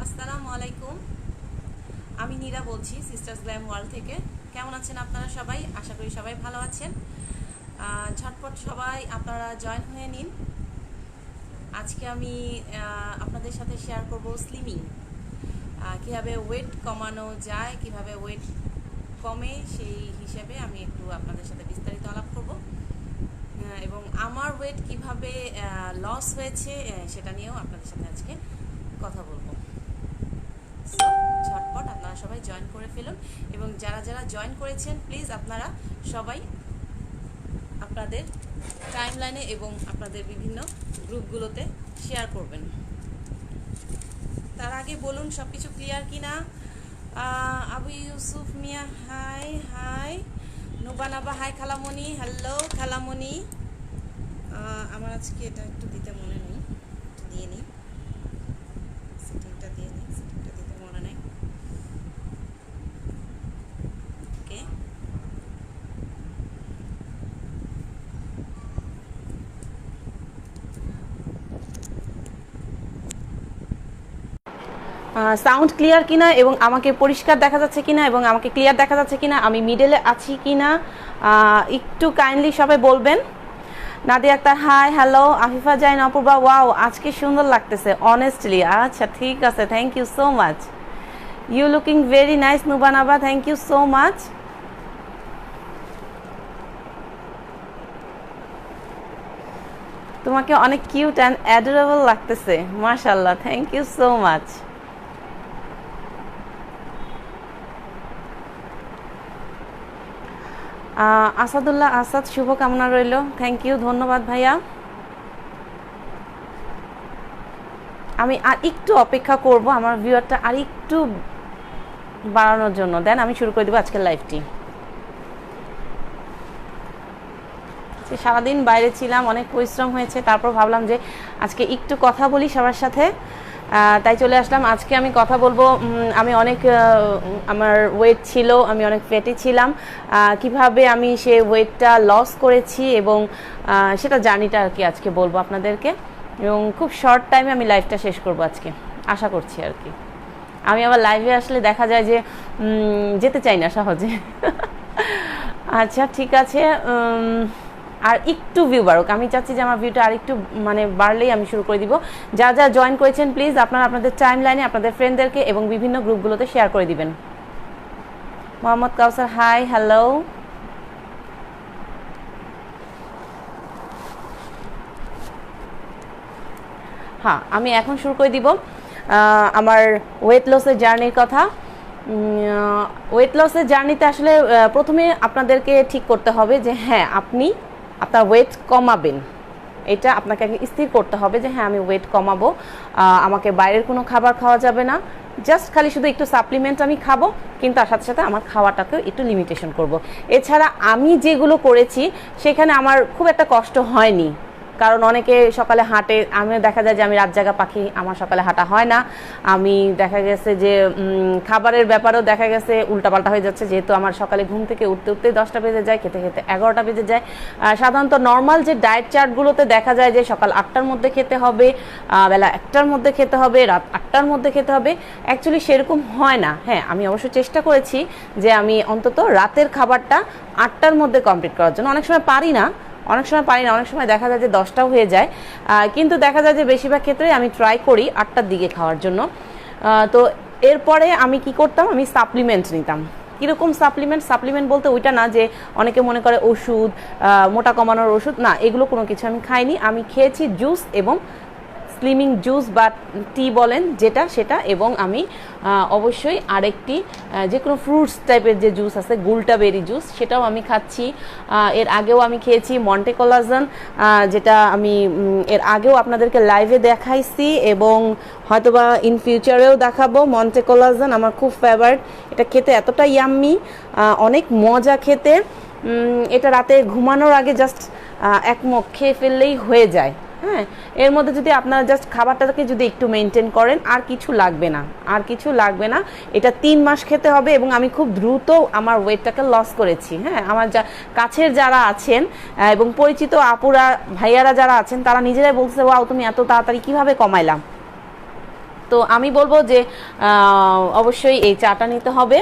আসসালামু আলাইকুম। আমি নীরা বলছি সিস্টার্স গ্ল্যাম ওয়ার্ল্ড থেকে। কেমন আছেন আপনারা সবাই? আশা করি সবাই ভালো আছেন। ঝটপট সবাই আপনারা জয়েন হয়ে নিন। আজকে আমি আপনাদের সাথে শেয়ার করব স্লিমিং, কীভাবে ওয়েট কমানো যায়, কিভাবে ওয়েট কমে, সেই হিসেবে আমি একটু আপনাদের সাথে বিস্তারিত আলাপ করব এবং আমার ওয়েট কিভাবে লস হয়েছে সেটা নিয়েও আপনাদের সাথে আজকে কথা বলবো। ঝটপট আপনারা সবাই জয়েন করে ফেলুন এবং যারা যারা জয়েন করেছেন প্লিজ আপনারা সবাই আপনাদের টাইমলাইনে এবং আপনাদের বিভিন্ন গ্রুপগুলোতে শেয়ার করবেন। তার আগে বলুন সব কিছু ক্লিয়ার কি না। আবু ইউসুফ মিয়া হাই হাই, নুবানাবা হাই, খালামণি হ্যালো খালামণি। আমার আজকে এটা একটু দিতে মনে নেই, দিয়ে নিই, সেটিংটা দিয়ে নিই, সেটিংটা দিতে মনে নেই। ওকে, সাউন্ড ক্লিয়ার কিনা এবং আমাকে পরিষ্কার দেখা যাচ্ছে কিনা এবং আমাকে ক্লিয়ার দেখা যাচ্ছে কিনা, আমি মিডলে আছি কিনা একটু কাইন্ডলি সবাই বলবেন। Nadia Akhtar hi hello, Afifa Zain Apurba wow আজকে সুন্দর লাগতেছে অনেস্টলি। আচ্ছা ঠিক আছে, thank you so much. You looking very nice Nubanaba, thank you so much. তোমাকে অনেক কিউট অ্যান্ড অ্যাডোরেবল লাগতেছে, মাশাআল্লাহ, thank you so much. Asadullah Asad, শুভকামনা রইল, থ্যাংক ইউ, ধন্যবাদ ভাইয়া। আমি আর একটু অপেক্ষা করব আমার ভিউয়ারটা আর একটু বাড়ানোর জন্য, দেন আমি শুরু করে দেবো আজকের লাইভটি। সারাদিন বাইরে ছিলাম, অনেক পরিশ্রম হয়েছে, তারপর ভাবলাম যে আজকে একটু কথা বলি সবার সাথে, তাই চলে আসলাম। আজকে আমি কথা বলবো, আমি অনেক আমার ওয়েট ছিল, আমি অনেক ফ্যাটি ছিলাম, কিভাবে আমি সেই ওয়েটটা লস করেছি এবং সেটা জার্নিটা আর কি আজকে বলবো আপনাদেরকে, এবং খুব শর্ট টাইমে আমি লাইভটা শেষ করব আজকে, আশা করছি আর কি। আমি আবার লাইভে আসলে দেখা যায় যে যেতে চাই না সহজে। আচ্ছা ঠিক আছে, আর একটু ভিউ বাড়ুক, আমি চাচ্ছি যে আমার ভিউটা আর একটু মানে বাড়লেই আমি শুরু করে দিব। যা যা জয়েন করেছেন প্লিজ আপনারা আপনাদের টাইম লাইনে আপনাদের ফ্রেন্ডদেরকে এবং বিভিন্ন গ্রুপগুলোতে শেয়ার করে দিবেন। মোহাম্মদ কাউসার হাই হ্যালো। হ্যাঁ, আমি এখন শুরু করে দিব আমার ওয়েট লসের জার্নির কথা। ওয়েট লসের জার্নিতে আসলে প্রথমে আপনাদেরকে ঠিক করতে হবে যে হ্যাঁ আপনি আপনার ওয়েট কমাবেন, এটা আপনাকে আগে স্থির করতে হবে যে হ্যাঁ আমি ওয়েট কমাবো, আমাকে বাইরের কোনো খাবার খাওয়া যাবে না, জাস্ট খালি শুধু একটু সাপ্লিমেন্ট আমি খাবো, কিন্তু তার সাথে সাথে আমার খাওয়াটাকেও একটু লিমিটেশন করব। এছাড়া আমি যেগুলো করেছি সেখানে আমার খুব একটা কষ্ট হয়নি, কারণ অনেকে সকালে হাঁটে, আমি দেখা যায় যে আমি রাত জাগা পাখি, আমার সকালে হাঁটা হয় না। আমি দেখা গেছে যে খাবারের ব্যাপারেও দেখা গেছে উল্টাপাল্টা হয়ে যাচ্ছে, যেহেতু আমার সকালে ঘুম থেকে উঠতে উঠতে 10টা বেজে যায়, খেতে খেতে 11টা বেজে যায়। সাধারণত নর্মাল যে ডায়েট চার্টগুলোতে দেখা যায় যে সকাল 8টার মধ্যে খেতে হবে, বেলা 1টার মধ্যে খেতে হবে, রাত 8টার মধ্যে খেতে হবে, অ্যাকচুয়ালি সেরকম হয় না। হ্যাঁ, আমি অবশ্য চেষ্টা করেছি যে আমি অন্তত রাতের খাবারটা 8টার মধ্যে কমপ্লিট করার জন্য। অনেক সময় পারি না, অনেক সময় দেখা যায় যে 10টাও হয়ে যায়, কিন্তু দেখা যায় যে বেশিরভাগ ক্ষেত্রে আমি ট্রাই করি 8টার দিকে খাওয়ার জন্য। তো এরপরে আমি কি করতাম, আমি সাপ্লিমেন্ট নিতাম। কীরকম সাপ্লিমেন্ট বলতে ওইটা না যে অনেকে মনে করে ওষুধ, মোটা কমানোর ওষুধ, না, এগুলো কোনো কিছু আমি খাইনি। আমি খেয়েছি জুস এবং স্লিমিং জুস বা টি বলেন যেটা সেটা, এবং আমি অবশ্যই আরেকটি যে কোনো ফ্রুটস টাইপের যে জুস আছে, গুলটা বেরি জুস, সেটাও আমি খাচ্ছি। এর আগেও আমি খেয়েছি মন্টে কোলাজেন, যেটা আমি এর আগেও আপনাদেরকে লাইভে দেখাইছি এবং হয়তোবা ইন ফিউচারেও দেখাবো। মন্টে কোলাজেন আমার খুব ফেভারিট, এটা খেতে এতটা ইয়াম্মি, অনেক মজা খেতে। এটা রাতে ঘুমানোর আগে জাস্ট এক মগ খেয়ে ফেললেই হয়ে যায়। হ্যাঁ, এর মধ্যে যদি আপনারা জাস্ট খাবারটাকে যদি একটু মেনটেন করেন, আর কিছু লাগবে না। এটা 3 মাস খেতে হবে এবং আমি খুব দ্রুত আমার ওয়েটটাকে লস করেছি। হ্যাঁ, আমার কাছের যারা আছেন এবং পরিচিত আপুরা ভাইয়ারা যারা আছেন তারা নিজেরাই বলছে ওয়াও তুমি এত তাড়াতাড়ি কিভাবে কমাইলাম। তো আমি বলবো যে অবশ্যই এই চাটা নিতে হবে।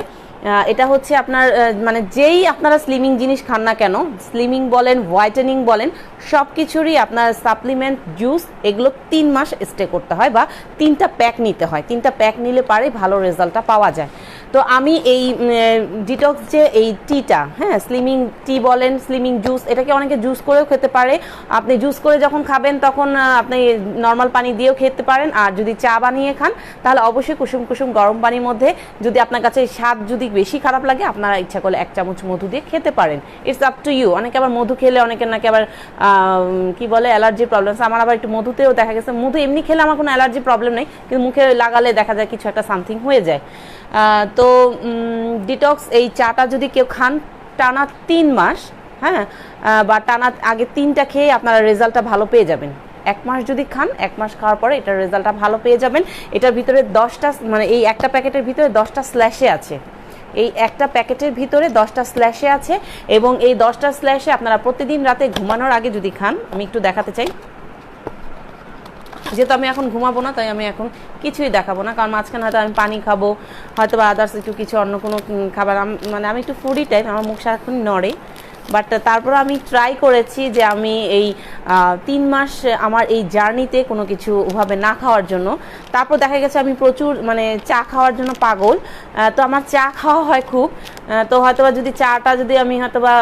এটা হচ্ছে আপনার মানে যেই আপনারা স্লিমিং জিনিস খান না কেন, স্লিমিং বলেন হোয়াইটেনিং বলেন, সব কিছুরই আপনার সাপ্লিমেন্ট জুস এগুলো 3 মাস স্টে করতে হয় বা 3টা প্যাক নিতে হয়। 3টা প্যাক নিলে পারে ভালো রেজাল্টটা পাওয়া যায়। তো আমি এই ডিটক্স যে এই টিটা, হ্যাঁ, স্লিমিং টি বলেন, স্লিমিং জুস, এটাকে অনেকে জুস করেও খেতে পারে। আপনি জুস করে যখন খাবেন তখন আপনি নর্মাল পানি দিয়েও খেতে পারেন, আর যদি চা বানিয়ে খান তাহলে অবশ্যই কুসুম কুসুম গরম পানির মধ্যে, যদি আপনার কাছে স্বাদ যদি বেশি খারাপ লাগে আপনারা ইচ্ছা করলে 1 চামচ মধু দিয়ে খেতে পারেন। It's up to you. অনেকে আবার মধু খেলে অনেকের নাকি আবার কি বলে অ্যালার্জি প্রবলেম। আমার আবার একটু মধুতেও দেখা গেছে, মধু এমনি খেলে আমার কোনো অ্যালার্জি প্রবলেম নেই, কিন্তু মুখে লাগালে দেখা যায় কিছু একটা সামথিং হয়ে যায়। তো ডিটক্স এই চাটা যদি কেউ খান টানা 3 মাস, হ্যাঁ, বা টানা আগে 3টা খেয়ে আপনারা রেজাল্টটা ভালো পেয়ে যাবেন। 1 মাস যদি খান, 1 মাস খাওয়ার পরে এটার রেজাল্টটা ভালো পেয়ে যাবেন। এটার ভিতরে 10টা মানে এই একটা প্যাকেটের ভিতরে 10টা স্ল্যাশে আছে। এই একটা প্যাকেটের ভিতরে 10টা স্ল্যাশে আছে, এবং এই 10টা স্ল্যাশে আপনারা প্রতিদিন রাতে ঘুমানোর আগে যদি খান, আমি একটু দেখাতে চাই, যেহেতু আমি এখন ঘুমাবো না তাই আমি এখন কিছুই দেখাবো না, কারণ মাঝখানে হয়তো আমি পানি খাবো, হয়তো বা আদার্স কিছু অন্য কোনো খাবার, মানে আমি একটু ফুডি টাইপ, আমার মুখ সারাক্ষণ নড়ে। বাট তারপর আমি ট্রাই করেছি যে আমি এই 3 মাস আমার এই জার্নিতে কোনো কিছু ওভাবে না খাওয়ার জন্য। তারপর দেখা গেছে আমি প্রচুর মানে চা খাওয়ার জন্য পাগল। তো আমার চা খাওয়া হয় খুব। তো হয়তোবা যদি চাটা যদি আমি হয়তোবা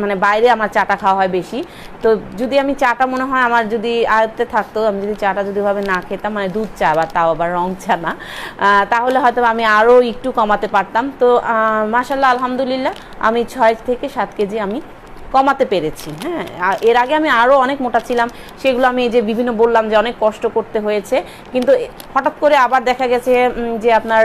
মানে বাইরে আমার চাটা খাওয়া হয় বেশি। তো যদি আমি চাটা মনে হয় আমার যদি আয়ত্তে থাকতো, আমি যদি চাটা যদি ওভাবে না খেতাম, মানে দুধ চা বা তাও আবার রং চা না, তাহলে হয়তো আমি আরও একটু কমাতে পারতাম। তো মাশাআল্লাহ আলহামদুলিল্লাহ আমি 6 থেকে 7 কেজি আমি কমাতে পেরেছি। হ্যাঁ, এর আগে আমি আরও অনেক মোটা ছিলাম, সেগুলো আমি এই যে বিভিন্ন বললাম যে অনেক কষ্ট করতে হয়েছে, কিন্তু হঠাৎ করে আবার দেখা গেছে যে আপনার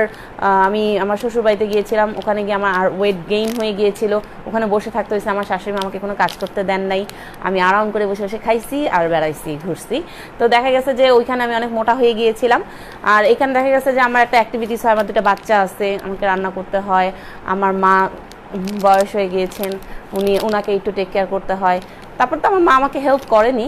আমি আমার শ্বশুরবাড়িতে গিয়েছিলাম, ওখানে গিয়ে আমার আর ওয়েট গেইন হয়ে গিয়েছিল। ওখানে বসে থাকতে হয়েছে, আমার শাশুড়ি মা আমাকে কোনো কাজ করতে দেন নাই, আমি আরাম করে বসে বসে খাইছি আর বেড়াইছি ঘুরছি। তো দেখা গেছে যে ওইখানে আমি অনেক মোটা হয়ে গিয়েছিলাম। আর এখানে দেখা গেছে যে আমার একটা অ্যাক্টিভিটিস হয়, আমার 2টা বাচ্চা আছে, আমাকে রান্না করতে হয়, আমার মা বয়স হয়ে গিয়েছেন, ওনাকে একটু টেক কেয়ার করতে হয়। তারপর তো আমার মা আমাকে হেল্প করেনি।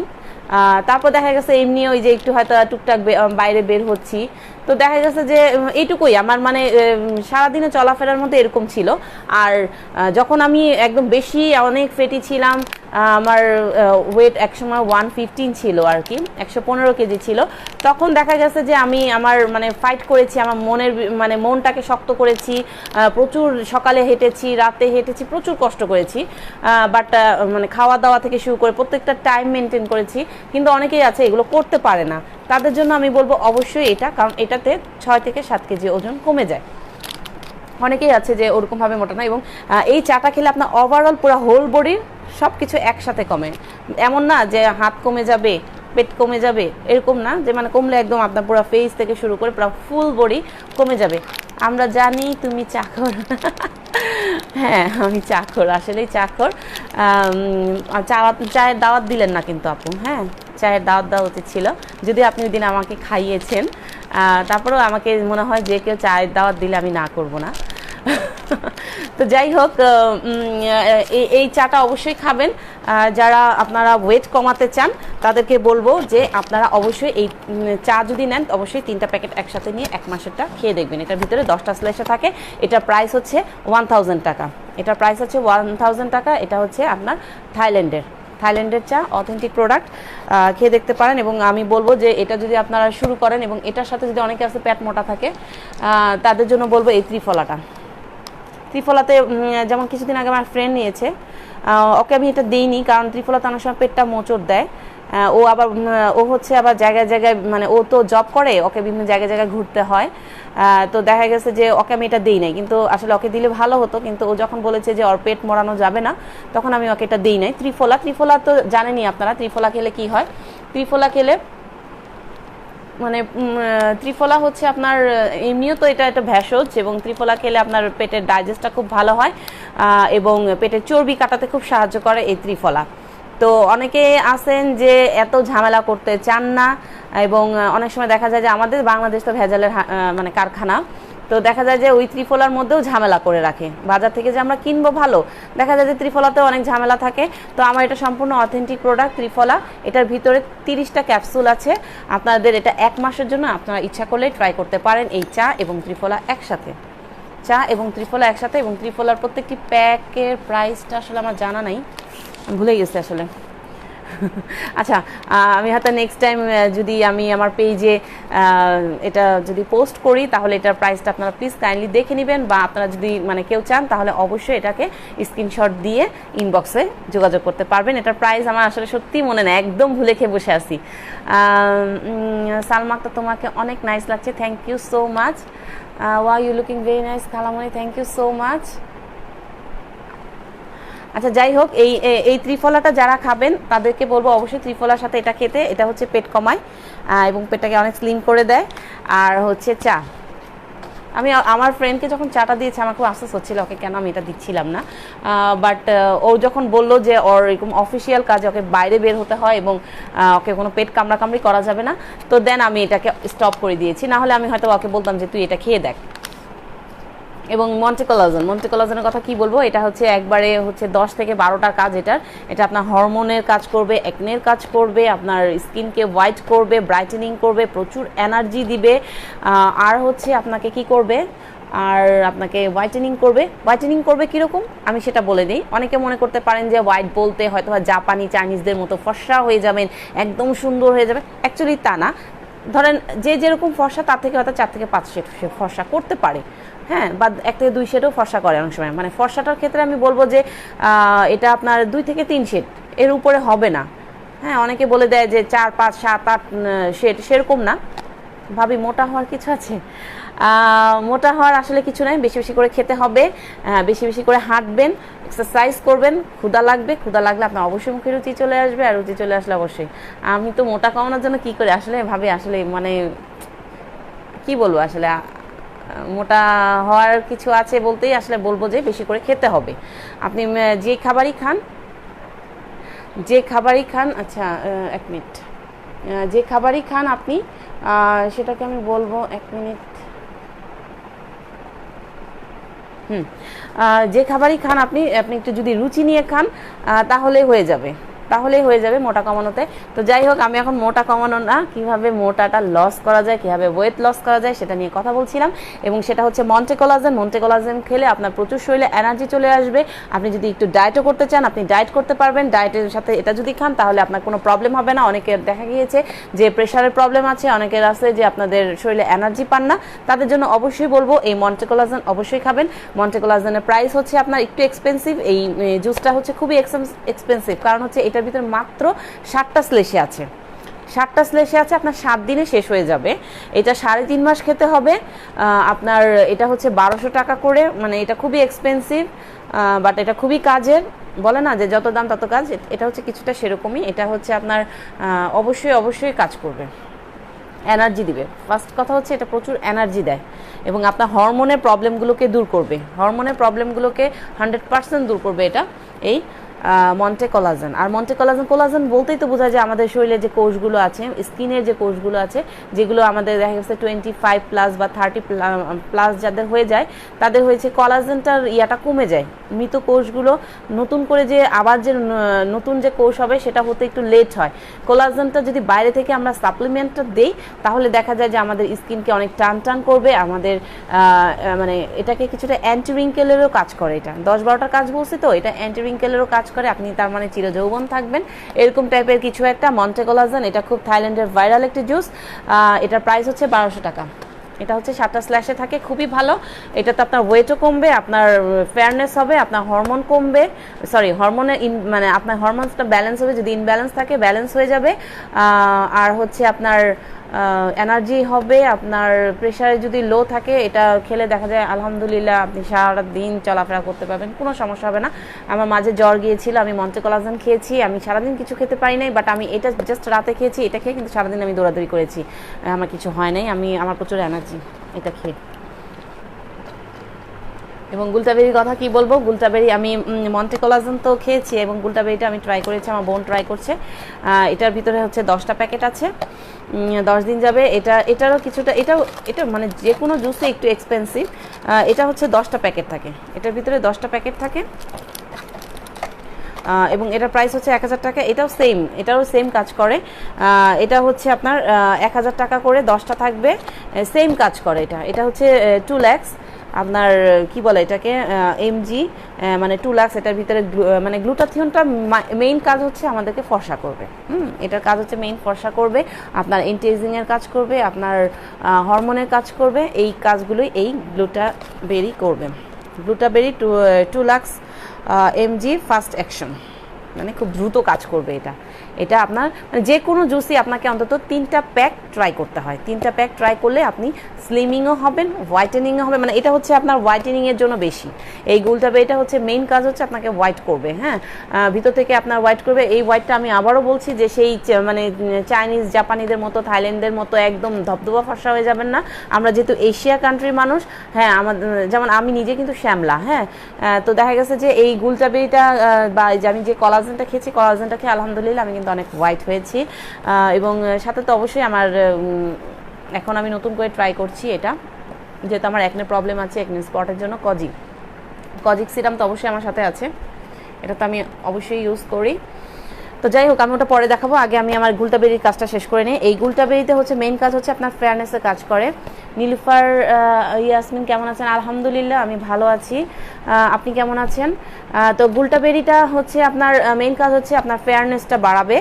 তারপর দেখা গেছে এমনি ওই যে একটু হয়তো টুকটাক বাইরে বের হচ্ছি, তো দেখা গেছে যে এইটুকুই আমার মানে সারাদিনে চলাফেরার মধ্যে এরকম ছিল। আর যখন আমি একদম বেশি অনেক ফেটি ছিলাম, আমার ওয়েট একসময় 115 ছিল আর কি, 115 কেজি ছিল, তখন দেখা গেছে যে আমি আমার মানে ফাইট করেছি, আমার মানে মনটাকে শক্ত করেছি, প্রচুর সকালে হেঁটেছি, রাতে হেঁটেছি, প্রচুর কষ্ট করেছি। বাট মানে খাওয়া দাওয়া থেকে শুরু করে প্রত্যেকটা টাইম মেনটেন করেছি। কিন্তু অনেকেই আছে এগুলো করতে পারে না, তাদের জন্য আমি বলবো অবশ্যই এটা, কারণ এটাতে 6 থেকে 7 কেজি ওজন কমে যায়। অনেকেই আছে যে ওরকমভাবে মোটা না, এবং এই চাটা খেলে আপনার ওভারঅল পুরো হোল বডির সব কিছু একসাথে কমে। এমন না যে হাত কমে যাবে, পেট কমে যাবে, এরকম না যে মানে কমলে একদম আপনার পুরো ফেস থেকে শুরু করে পুরো ফুল বডি কমে যাবে। আমরা জানি তুমি চাকর। হ্যাঁ, আমি চাকর, আসলেই চাকর। চায়ের দাওয়াত দিলেন না কিন্তু আপু, হ্যাঁ চায়ের দাওয়াত দেওয়া উচিত ছিল, যদি আপনি ওই দিন আমাকে খাইয়েছেন। তারপরেও আমাকে মনে হয় যে কেউ চায়ের দাওয়াত দিলে আমি না করব না। তো যাই হোক, এই চাটা অবশ্যই খাবেন। যারা আপনারা ওয়েট কমাতে চান তাদেরকে বলবো যে আপনারা অবশ্যই এই চা যদি নেন অবশ্যই 3টা প্যাকেট একসাথে নিয়ে 1 মাসেরটা খেয়ে দেখবেন। এটার ভিতরে 10টা স্ল্যাশে থাকে। এটার প্রাইস হচ্ছে 1000 টাকা। এটার প্রাইস হচ্ছে 1000 টাকা। এটা হচ্ছে আপনার থাইল্যান্ডের চা, অথেন্টিক প্রোডাক্ট, খেয়ে দেখতে পারেন। এবং আমি বলবো যে এটা যদি আপনারা শুরু করেন, এবং এটার সাথে যদি অনেকে আছে পেট মোটা থাকে, তাদের জন্য বলবো এই ত্রিফলাতে যেমন কিছুদিন আগে আমার ফ্রেন্ড নিয়েছে, ওকে আমি এটা দিইনি, কারণ ত্রিফলাতে অনেক সময় পেটটা মোচড় দেয়। ও হচ্ছে আবার জায়গায় জায়গায়, মানে ও তো জব করে, ওকে বিভিন্ন জায়গায় জায়গায় ঘুরতে হয়। তো দেখা গেছে যে ওকে আমি এটা দিই নাই, কিন্তু আসলে ওকে দিলে ভালো হতো, কিন্তু ও যখন বলেছে যে ওর পেট মোড়ানো যাবে না, তখন আমি ওকে এটা দিই নাই। ত্রিফলা তো জানেনই আপনারা, ত্রিফলা খেলে কি হয়। ত্রিফলা খেলে মানে ত্রিফলা হচ্ছে আপনার এমনিও তো এটা একটা ভেষজ, এবং ত্রিফলা খেলে আপনার পেটের ডাইজেস্টটা খুব ভালো হয়, এবং পেটের চর্বি কাটাতে খুব সাহায্য করে এই ত্রিফলা। তো অনেকে আছেন যে এত ঝামেলা করতে চান না, এবং অনেক সময় দেখা যায় যে আমাদের বাংলাদেশ তো ভেজালের মানে কারখানা, তো দেখা যায় যে ওই ত্রিফলার মধ্যেও ঝামেলা করে রাখে। বাজার থেকে যে আমরা কিনবো ভালো, দেখা যায় যে ত্রিফলাতেও অনেক ঝামেলা থাকে। তো আমার এটা সম্পূর্ণ অথেন্টিক প্রোডাক্ট ত্রিফলা। এটার ভিতরে 30টা ক্যাপসুল আছে। আপনাদের এটা 1 মাসের জন্য আপনারা ইচ্ছা করলে ট্রাই করতে পারেন এই চা এবং ত্রিফলা একসাথে। চা এবং ত্রিফলা একসাথে, এবং ত্রিফলার প্রত্যেকটি প্যাকের প্রাইসটা আসলে আমার জানা নাই, ভুলে গেছি আসলে। আচ্ছা, আমি হয়তো নেক্সট টাইম যদি আমি আমার পেজে এটা যদি পোস্ট করি তাহলে এটার প্রাইসটা আপনারা প্লিজ কাইন্ডলি দেখে নেবেন, বা আপনারা যদি মানে কেউ চান তাহলে অবশ্যই এটাকে স্ক্রিনশট দিয়ে ইনবক্সে যোগাযোগ করতে পারবেন। এটার প্রাইস আমার আসলে সত্যি মনে নেই, একদম ভুলে খেয়ে বসে আছি। সালমা আক্তার, তোমাকে অনেক নাইস লাগছে, thank you so much. Wow, you looking very nice খালামণি, থ্যাংক ইউ সো মাচ। আচ্ছা, যাই হোক, এই ত্রিফলাটা যারা খাবেন তাদেরকে বলবো অবশ্যই ত্রিফলার সাথে এটা খেতে। এটা হচ্ছে পেট কমায় এবং পেটটাকে অনেক স্লিম করে দেয়। আর হচ্ছে চা, আমি আমার ফ্রেন্ডকে যখন চাটা দিয়েছি আমার খুব আফসোস হচ্ছিল ওকে কেন আমি এটা দিচ্ছিলাম না, বাট ও যখন বললো যে ওর এরকম অফিসিয়াল কাজে ওকে বাইরে বের হতে হয় এবং ওকে কোনো পেট কামড়াকামড়ি করা যাবে না, তো দেন আমি এটাকে স্টপ করে দিয়েছি। না হলে আমি হয়তো ওকে বলতাম যে তুই এটা খেয়ে দেখ। এবং মন্টে কোলাজেনের কথা কি বলবো, এটা হচ্ছে একবারে হচ্ছে 10 থেকে 12টার কাজ এটার। এটা আপনার হরমোনের কাজ করবে, একনের কাজ করবে, আপনার স্কিনকে হোয়াইট করবে, ব্রাইটেনিং করবে, প্রচুর এনার্জি দিবে, আর হচ্ছে আপনাকে কি করবে, আর আপনাকে হোয়াইটেনিং করবে কীরকম আমি সেটা বলে দিই। অনেকে মনে করতে পারেন যে হোয়াইট বলতে হয়তো জাপানি চাইনিজদের মতো ফর্সা হয়ে যাবেন, একদম সুন্দর হয়ে যাবে, অ্যাকচুয়ালি তা না। ধরেন যে যেরকম ফর্সা তার থেকে হয়তো 4 থেকে 5 শেড সে ফর্সা করতে পারে, হ্যাঁ, বা 1 থেকে 2 শেডও ফর্সা করে অনেক সময়। মানে ফর্সাটার ক্ষেত্রে আমি বলবো যে এটা আপনার 2 থেকে 3 শেড, এর উপরে হবে না। হ্যাঁ, অনেকে বলে দেয় যে 4, 5, 7, 8 শেড, সেরকম না। ভাবি মোটা হওয়ার কিছু আছে? মোটা হওয়ার আসলে কিছু নাই। বেশি বেশি করে খেতে হবে, বেশি বেশি করে হাঁটবেন, এক্সারসাইজ করবেন। ক্ষুধা লাগলে আপনার অবশ্যই মুখে রুচি চলে আসবে, আর রুচি চলে আসলে অবশ্যই। আমি তো মোটা কমানোর জন্য কি করি আসলে ভাবি, আসলে মানে কি বলবো, আসলে মোটা হওয়ার কিছু আছে বলতেই আসলে বলবো যে বেশি করে খেতে হবে। আপনি যে খাবারই খান, আচ্ছা 1 মিনিট, যে খাবারই খান আপনি, সেটাকে আমি বলবো 1 মিনিট, যে খাবারই খান আপনি একটু যদি রুচি নিয়ে খান তাহলেই হয়ে যাবে মোটা কমানোতে। তো যাই হোক, আমি এখন মোটা কমানো না, কিভাবে মোটাটা লস করা যায়, কিভাবে ওয়েট লস করা যায় সেটা নিয়ে কথা বলছিলাম। এবং সেটা হচ্ছে মন্টে কোলাজেন খেলে আপনার প্রচুর শরীরে এনার্জি চলে আসবে। আপনি যদি একটু ডায়েটও করতে চান আপনি ডায়েট করতে পারবেন, ডায়েটের সাথে এটা যদি খান তাহলে আপনার কোনো প্রবলেম হবে না। অনেকের দেখা গিয়েছে যে প্রেশারের প্রবলেম আছে, অনেকের আছে যে আপনাদের শরীরে এনার্জি পান না, তাদের জন্য অবশ্যই বলবো এই মন্টে কোলাজেন অবশ্যই খাবেন। মন্টে কোলাজেনের প্রাইস হচ্ছে আপনার একটু এক্সপেন্সিভ, এই জুসটা হচ্ছে খুবই এক্সপেন্সিভ, কারণ হচ্ছে এটার ভিতরে মাত্র 7টা স্লেশে আছে। আপনার 7 দিনে শেষ হয়ে যাবে। এটা 3.5 মাস খেতে হবে আপনার। এটা হচ্ছে 1200 টাকা করে, মানে এটা খুবই এক্সপেন্সিভ, বাট এটা খুবই কাজের। বলে না যে যত দাম তত কাজ, এটা হচ্ছে কিছুটা সেরকমই। এটা হচ্ছে আপনার অবশ্যই কাজ করবে, এনার্জি দিবে। ফার্স্ট কথা হচ্ছে এটা প্রচুর এনার্জি দেয় এবং আপনার হরমোনের প্রবলেমগুলোকে দূর করবে, 100% দূর করবে এটা এই মন্টে কোলাজেন। আর মন্টে কোলাজেন বলতেই তো বোঝায় যে আমাদের শরীরে যে কোষগুলো আছে, স্কিনের যে কোষগুলো আছে, যেগুলো আমাদের দেখা গেছে 25+ বা 30+ যাদের হয়ে যায়, তাদের হয়েছে কোলাজেনটার ইয়াটা কমে যায়। মৃত কোষগুলো নতুন করে যে আবার যে নতুন যে কোষ হবে সেটা হতে একটু লেট হয়। কোলাজেনটা যদি বাইরে থেকে আমরা সাপ্লিমেন্টটা দেই তাহলে দেখা যায় যে আমাদের স্কিনকে অনেক টান করবে, আমাদের মানে এটাকে কিছুটা অ্যান্টি রিঙ্কেলেরও কাজ করে। এটা 10-12টার কাজ বলছি তো, এটা অ্যান্টি রিঙ্কেলেরও কাজ করে, আপনি তার মানে চিরযৌবন থাকবেন এরকম টাইপের কিছু একটা মন্টে কোলাজেন। এটা খুব থাইল্যান্ডের ভাইরাল একটি জুস। এটার প্রাইস হচ্ছে 1200 টাকা। এটা হচ্ছে 7টা স্ল্যাশে থাকে, খুবই ভালো। এটাতে আপনার ওয়েটও কমবে, আপনার ফেয়ারনেস হবে, আপনার হরমোন কমবে, হরমোনের মানে আপনার হরমোনসটা ব্যালেন্স হবে, যদি ইনব্যালেন্স থাকে ব্যালেন্স হয়ে যাবে। আর হচ্ছে আপনার এনার্জি হবে। আপনার প্রেশারে যদি লো থাকে এটা খেলে দেখা যায় আলহামদুলিল্লাহ আপনি সারা দিন চলাফেরা করতে পারবেন, কোনো সমস্যা হবে না। আমার মাঝে জ্বর গিয়েছিল, আমি মন্টে কোলাজেন খেয়েছি, আমি সারাদিন কিছু খেতে পারি নাই, বাট আমি এটা জাস্ট রাতে খেয়েছি, এটা খেয়ে কিন্তু সারাদিন আমি দৌড়াদৌড়ি করেছি, আমার কিছু হয় নাই, আমার প্রচুর এনার্জি এটা খেয়ে। এবং গুলটাবেরির কথা কি বলবো, গুলটাবেরি আমি মন্টে কোলাজেন তো খেয়েছি এবং গুলটাবেরিটা আমি ট্রাই করেছি, আমার বোন ট্রাই করছে। এটার ভিতরে হচ্ছে 10টা প্যাকেট আছে, 10 দিন যাবে। এটারও কিছুটা, এটা মানে যে কোনো জুসে একটু এক্সপেন্সিভ। এটা হচ্ছে 10টা প্যাকেট থাকে, এটার ভিতরে 10টা প্যাকেট থাকে এবং এটার প্রাইস হচ্ছে 1000 টাকা। এটারও সেম কাজ করে। এটা হচ্ছে আপনার 1000 টাকা করে 10টা থাকবে, সেম কাজ করে। এটা হচ্ছে 2 লাখ আপনার কি বলে এটাকে এমজি, মানে 2 লাখ। এটার ভিতরে মানে গ্লুটাথিয়নটা মেইন কাজ হচ্ছে আমাদেরকে ফর্সা করবে। এটার কাজ হচ্ছে মেইন ফর্সা করবে, আপনার এন্টি এর কাজ করবে, আপনার হরমোনের কাজ করবে। এই কাজগুলোই এই গ্লুটাবেরি করবে। গ্লুটাবেরি 2 লাখ এমজি ফাস্ট অ্যাকশন, মানে খুব দ্রুত কাজ করবে। এটা আপনার মানে যে কোনো জুসই আপনাকে অন্তত 3টা প্যাক ট্রাই করতে হয়। 3টা প্যাক ট্রাই করলে আপনি স্লিমিংও হবেন, হোয়াইটেনিংও হবে। মানে এটা হচ্ছে আপনার হোয়াইটেনিংয়ের জন্য বেশি। এই গুলটাবেরিটা হচ্ছে মেইন কাজ হচ্ছে আপনাকে হোয়াইট করবে, হ্যাঁ, ভিতর থেকে আপনার হোয়াইট করবে। এই হোয়াইটটা আমি আবারও বলছি যে সেই মানে চাইনিজ জাপানিদের মতো থাইল্যান্ডের মতো একদম ধবধবা ফর্সা হয়ে যাবেন না। আমরা যেহেতু এশিয়া কান্ট্রির মানুষ, হ্যাঁ, আমাদের যেমন আমি নিজে কিন্তু শ্যামলা, হ্যাঁ, তো দেখা গেছে যে এই গুলটাবেরিটা বা আমি যে কলাজেনটা খেয়েছি, কলাজেনটা খেয়ে আলহামদুলিল্লাহ আমি কিন্তু অনেক হোয়াইট হয়েছি। এবং সাথে তো অবশ্যই আমার এখন আমি নতুন করে ট্রাই করছি এটা, যেহেতু আমার একনে প্রবলেম আছে, একনে স্পটের জন্য কজিক সিরাম তো অবশ্যই আমার সাথে আছে, এটা তো আমি অবশ্যই ইউজ করি। তো যাই হোক, আমি ওটা পরে দেখাবো, আগে আমি আমার গুলটাবেরির কাজটা শেষ করে নিই। এই গুলটাবেরিতে হচ্ছে মেইন কাজ হচ্ছে আপনার ফেয়ারনেসের কাজ করে। নীলুফার ইয়াসমিন কেমন আছেন? আলহামদুলিল্লাহ আমি ভালো আছি, আপনি কেমন আছেন? তো গুলটাবেরিটা হচ্ছে আপনার মেইন কাজ হচ্ছে আপনার ফেয়ারনেসটা বাড়াবে,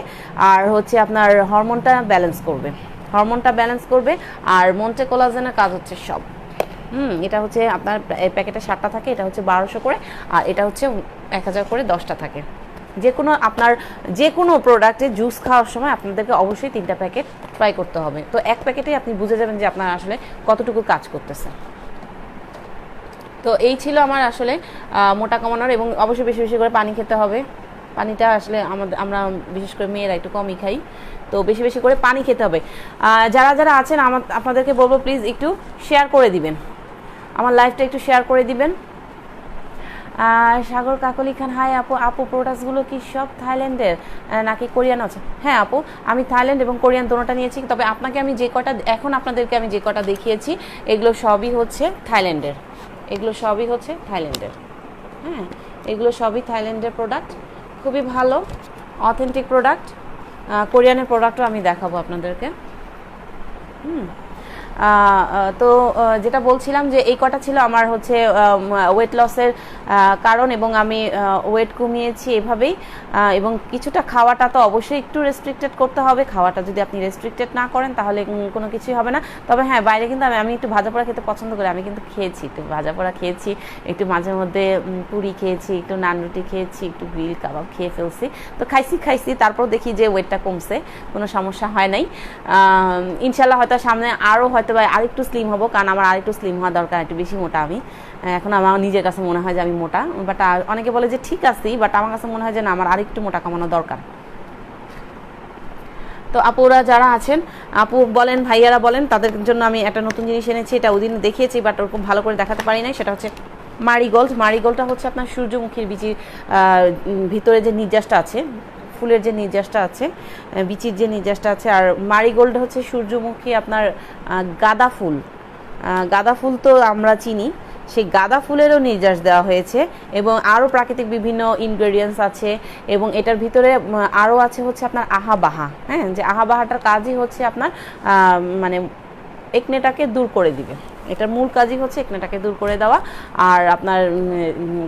আর হচ্ছে আপনার হরমোনটা ব্যালেন্স করবে। আর মন্টে কোলাজেনের কাজ হচ্ছে সব। এটা হচ্ছে আপনার প্যাকেটে 7টা থাকে, এটা হচ্ছে 1200 করে, আর এটা হচ্ছে 1000 করে 10টা থাকে। যে কোনো প্রোডাক্টে জুস খাওয়ার সময় আপনাদেরকে অবশ্যই 3টা প্যাকেট ট্রাই করতে হবে। তো এক প্যাকেটেই আপনি বুঝে যাবেন যে আপনার আসলে কতটুকু কাজ করতেছে। তো এই ছিল আমার আসলে মোটা কমানোর, এবং অবশ্যই বেশি বেশি করে পানি খেতে হবে। পানিটা আসলে আমরা বিশেষ করে মেয়েরা একটু কমই খাই, তো বেশি বেশি করে পানি খেতে হবে। যারা যারা আছেন আপনাদেরকে বলবো প্লিজ একটু শেয়ার করে দিবেন, আমার লাইভটা একটু শেয়ার করে দিবেন। সাগর কাকলি খান, হাই আপু প্রোডাক্টসগুলো কি সব থাইল্যান্ডের নাকি কোরিয়ান আছে? হ্যাঁ আপু, আমি থাইল্যান্ড এবং কোরিয়ান দুটোটা নিয়েছি, তবে আপনাকে আমি আপনাদেরকে আমি যে কটা দেখিয়েছি এগুলো সবই হচ্ছে থাইল্যান্ডের। হ্যাঁ, এগুলো সবই থাইল্যান্ডের প্রোডাক্ট, খুবই ভালো অথেন্টিক প্রোডাক্ট। কোরিয়ানের প্রোডাক্টও আমি দেখাবো আপনাদেরকে। তো যেটা বলছিলাম যে এই কটা ছিল আমার হচ্ছে ওয়েট লসের কারণ, এবং আমি ওয়েট কমিয়েছি এভাবেই। এবং কিছুটা খাওয়াটা তো অবশ্যই একটু রেস্ট্রিক্টেড করতে হবে। খাওয়াটা যদি আপনি রেস্ট্রিক্টেড না করেন তাহলে কোনো কিছুই হবে না। তবে হ্যাঁ, বাইরে কিন্তু আমি একটু ভাজা পোড়া খেতে পছন্দ করি, আমি কিন্তু খেয়েছি, একটু ভাজা পোড়া খেয়েছি, একটু মাঝে মধ্যে পুরি খেয়েছি, একটু নান রুটি খেয়েছি, একটু গ্রিল কাবাব খেয়ে ফেলছি। তো খাইছি, তারপর দেখি যে ওয়েটটা কমছে, কোনো সমস্যা হয় নাই। ইনশাল্লাহ হয়তো সামনে আরও হয়তো আরেকটু স্লিম হবো, কারণ আমার আরেকটু স্লিম হওয়া দরকার, একটু বেশি মোটা আমি। এখন আমার নিজের কাছে মনে হয় যে আমি মোটা, বাট অনেকে বলে যে ঠিক আছে, বাট আমার কাছে মনে হয় যে না, আমার আরেকটু মোটা কমানো দরকার। তো আপুরা যারা আছেন, আপু বলেন, ভাইয়ারা বলেন, তাদের জন্য আমি একটা নতুন জিনিস এনেছি। এটা ওদিন দেখিয়েছি বাট ওরকম ভালো করে দেখাতে পারি নাই। সেটা হচ্ছে মারিগোল্ডটা হচ্ছে আপনার সূর্যমুখীর বিচির ভিতরে যে নির্যাসটা আছে, ফুলের যে নির্যাসটা আছে, বিচির যে নির্যাসটা আছে। আর মারিগোল্ড হচ্ছে সূর্যমুখী আপনার গাঁদা ফুল তো আমরা চিনি, সেই গাঁদা ফুলেরও নির্যাস দেওয়া হয়েছে, এবং আরও প্রাকৃতিক বিভিন্ন ইনগ্রেডিয়েন্টস আছে। এবং এটার ভিতরে আরও আছে হচ্ছে আপনার আহাবাহা। হ্যাঁ, যে আহাবাহাটার কাজই হচ্ছে আপনার মানে একনেটাকে দূর করে দিবে। এটার মূল কাজই হচ্ছে একনেটাকে দূর করে দেওয়া। আর আপনার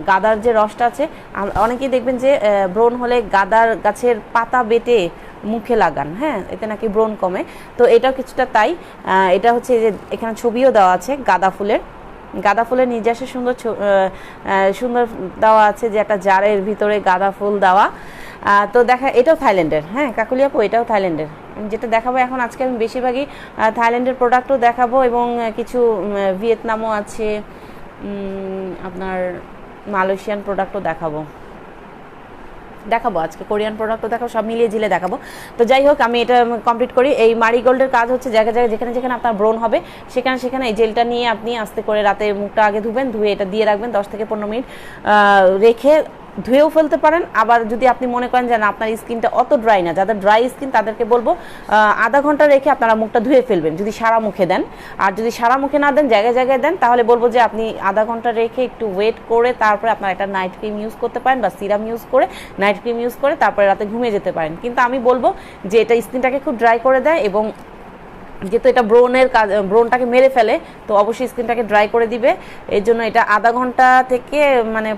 গাদার যে রসটা আছে, অনেকেই দেখবেন যে ব্রণ হলে গাদার গাছের পাতা বেটে মুখে লাগান, হ্যাঁ, এতে নাকি ব্রণ কমে। তো এটাও কিছুটা তাই। এটা হচ্ছে যে এখানে ছবিও দেওয়া আছে গাঁদা ফুলের নির্যাসে সুন্দর দেওয়া আছে, যে একটা জারের ভিতরে গাঁদা ফুল দেওয়া। তো এটাও থাইল্যান্ডের। হ্যাঁ কাকুলি আপু, এটাও থাইল্যান্ডের। যেটা দেখাবো এখন আজকে আমি বেশিরভাগই থাইল্যান্ডের প্রোডাক্টও দেখাবো, এবং কিছু ভিয়েতনামও আছে, আপনার মালয়েশিয়ান প্রোডাক্টও দেখাবো। দেখাবো আজকে কোরিয়ান প্রোডাক্টও দেখাবো, সব মিলিয়ে ঝিলে দেখাবো। তো যাই হোক আমি এটা কমপ্লিট করি। এই মারিগোল্ডের কাজ হচ্ছে জায়গায় জায়গায় যেখানে যেখানে আপনার ব্রণ হবে সেখানে সেখানে এই জেলটা নিয়ে আপনি আস্তে করে রাতে মুখটা আগে ধুবেন, ধুয়ে এটা দিয়ে রাখবেন 10 থেকে 15 মিনিট রেখে ধুয়েও ফেলতে পারেন। আবার যদি আপনি মনে করেন যে না আপনার স্কিনটা অত ড্রাই না, যাদের ড্রাই স্কিন তাদেরকে বলবো আধা ঘন্টা রেখে আপনারা মুখটা ধুয়ে ফেলবেন যদি সারা মুখে দেন। আর যদি সারা মুখে না দেন জায়গায় জায়গায় দেন তাহলে বলবো যে আপনি আধা ঘন্টা রেখে একটু ওয়েট করে তারপরে আপনারা একটা নাইট ক্রিম ইউজ করতে পারেন বা সিরাম ইউজ করে নাইট ক্রিম ইউজ করে তারপরে রাতে ঘুমিয়ে যেতে পারেন। কিন্তু আমি বলবো যে এটা স্কিনটাকে খুব ড্রাই করে দেয় এবং যেহেতু এটা ব্রণের কাজ, ব্রণটাকে মেরে ফেলে, তো অবশ্যই স্কিনটাকে ড্রাই করে দিবে। এই জন্য এটা আধা ঘন্টা থেকে মানে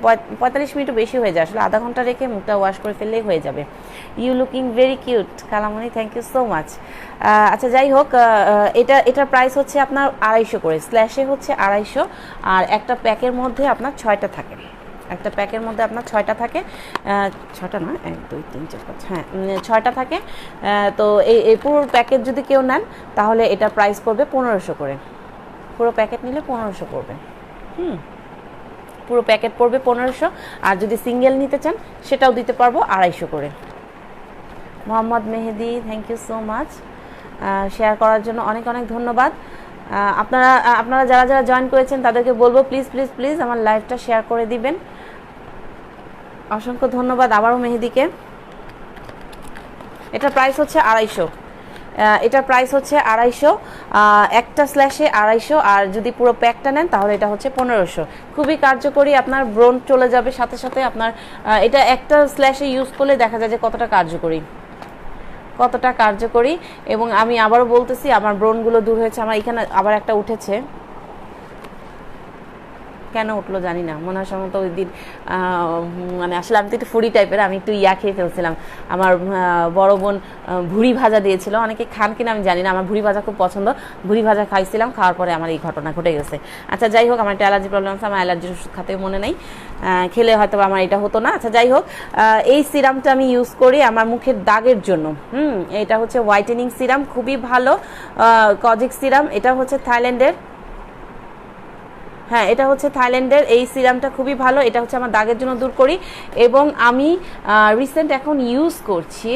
45 মিনিটও বেশি হয়ে যায়, আসলে আধা ঘন্টা রেখে মুখটা ওয়াশ করে ফেললেই হয়ে যাবে। ইউ লুকিং ভেরি কিউট কালামণি, থ্যাংক ইউ সো মাচ। আচ্ছা যাই হোক, এটার প্রাইস হচ্ছে আপনার 250 করে, স্ল্যাশে হচ্ছে 250, আর একটা প্যাকের মধ্যে আপনার 6টা থাকে। একটা প্যাকের মধ্যে আপনার 6টা থাকে, 6টা না 1 2 3 4 5, হ্যাঁ 6টা থাকে। তো এই পুরো প্যাকেট যদি কেউ নেন তাহলে এটা প্রাইস পড়বে 1500 করে। পুরো প্যাকেট নিলে 1500 পড়বে। পুরো প্যাকেট পড়বে 1500, আর যদি সিঙ্গেল নিতে চান সেটাও দিতে পারবো 250 করে। Mohammad Mehedi, thank you so much, share করার জন্য অনেক অনেক ধন্যবাদ। আপনারা যারা যারা জয়েন করেছেন তাদেরকে বলবো প্লিজ প্লিজ প্লিজ আমার লাইভটা শেয়ার করে দিবেন। অসংখ্য ধন্যবাদ আবারও মেহেদিকে। এটার প্রাইস হচ্ছে 250, এটার প্রাইস হচ্ছে 250, একটা স্ল্যাশে 250, আর যদি পুরো প্যাকটা নেন তাহলে এটা হচ্ছে 1500। খুবই কার্যকরী, আপনার ব্রণ চলে যাবে সাথে সাথে। আপনার এটা একটা স্ল্যাশে ইউজ করলে দেখা যায় যে কতটা কার্যকরী। এবং আমি আবারও বলতেছি আমার ব্রণগুলো দূর হয়েছে। আমার এখানে আবার একটা উঠেছে, কেন উঠলো জানি না, মনে হয় সম্ভবত ওই দিন মানে আসলে আমি তো একটু ফুডি টাইপের, আমি একটু খেয়ে ফেলছিলাম। আমার বড় বোন ভুড়ি ভাজা দিয়েছিল, অনেকে খান কিনা আমি জানি না, আমার ভুড়ি ভাজা খুব পছন্দ, ভুড়ি ভাজা খাইছিলাম, খাওয়ার পরে আমার এই ঘটনা ঘটে গেছে। আচ্ছা যাই হোক, আমার একটা অ্যালার্জি প্রবলেম আছে, আমার অ্যালার্জির ওষুধ খাতেও মনে নেই, খেলে হয়তো আমার এটা হতো না। আচ্ছা যাই হোক, এই সিরামটা আমি ইউজ করি আমার মুখের দাগের জন্য। এটা হচ্ছে হোয়াইটেনিং সিরাম, খুবই ভালো কজিক সিরাম। এটা হচ্ছে থাইল্যান্ডের, হ্যাঁ এটা হচ্ছে থাইল্যান্ডের। এই সিরামটা খুবই ভালো, এটা হচ্ছে আমার দাগের জন্য দূর করি এবং আমি রিসেন্ট এখন ইউজ করছি।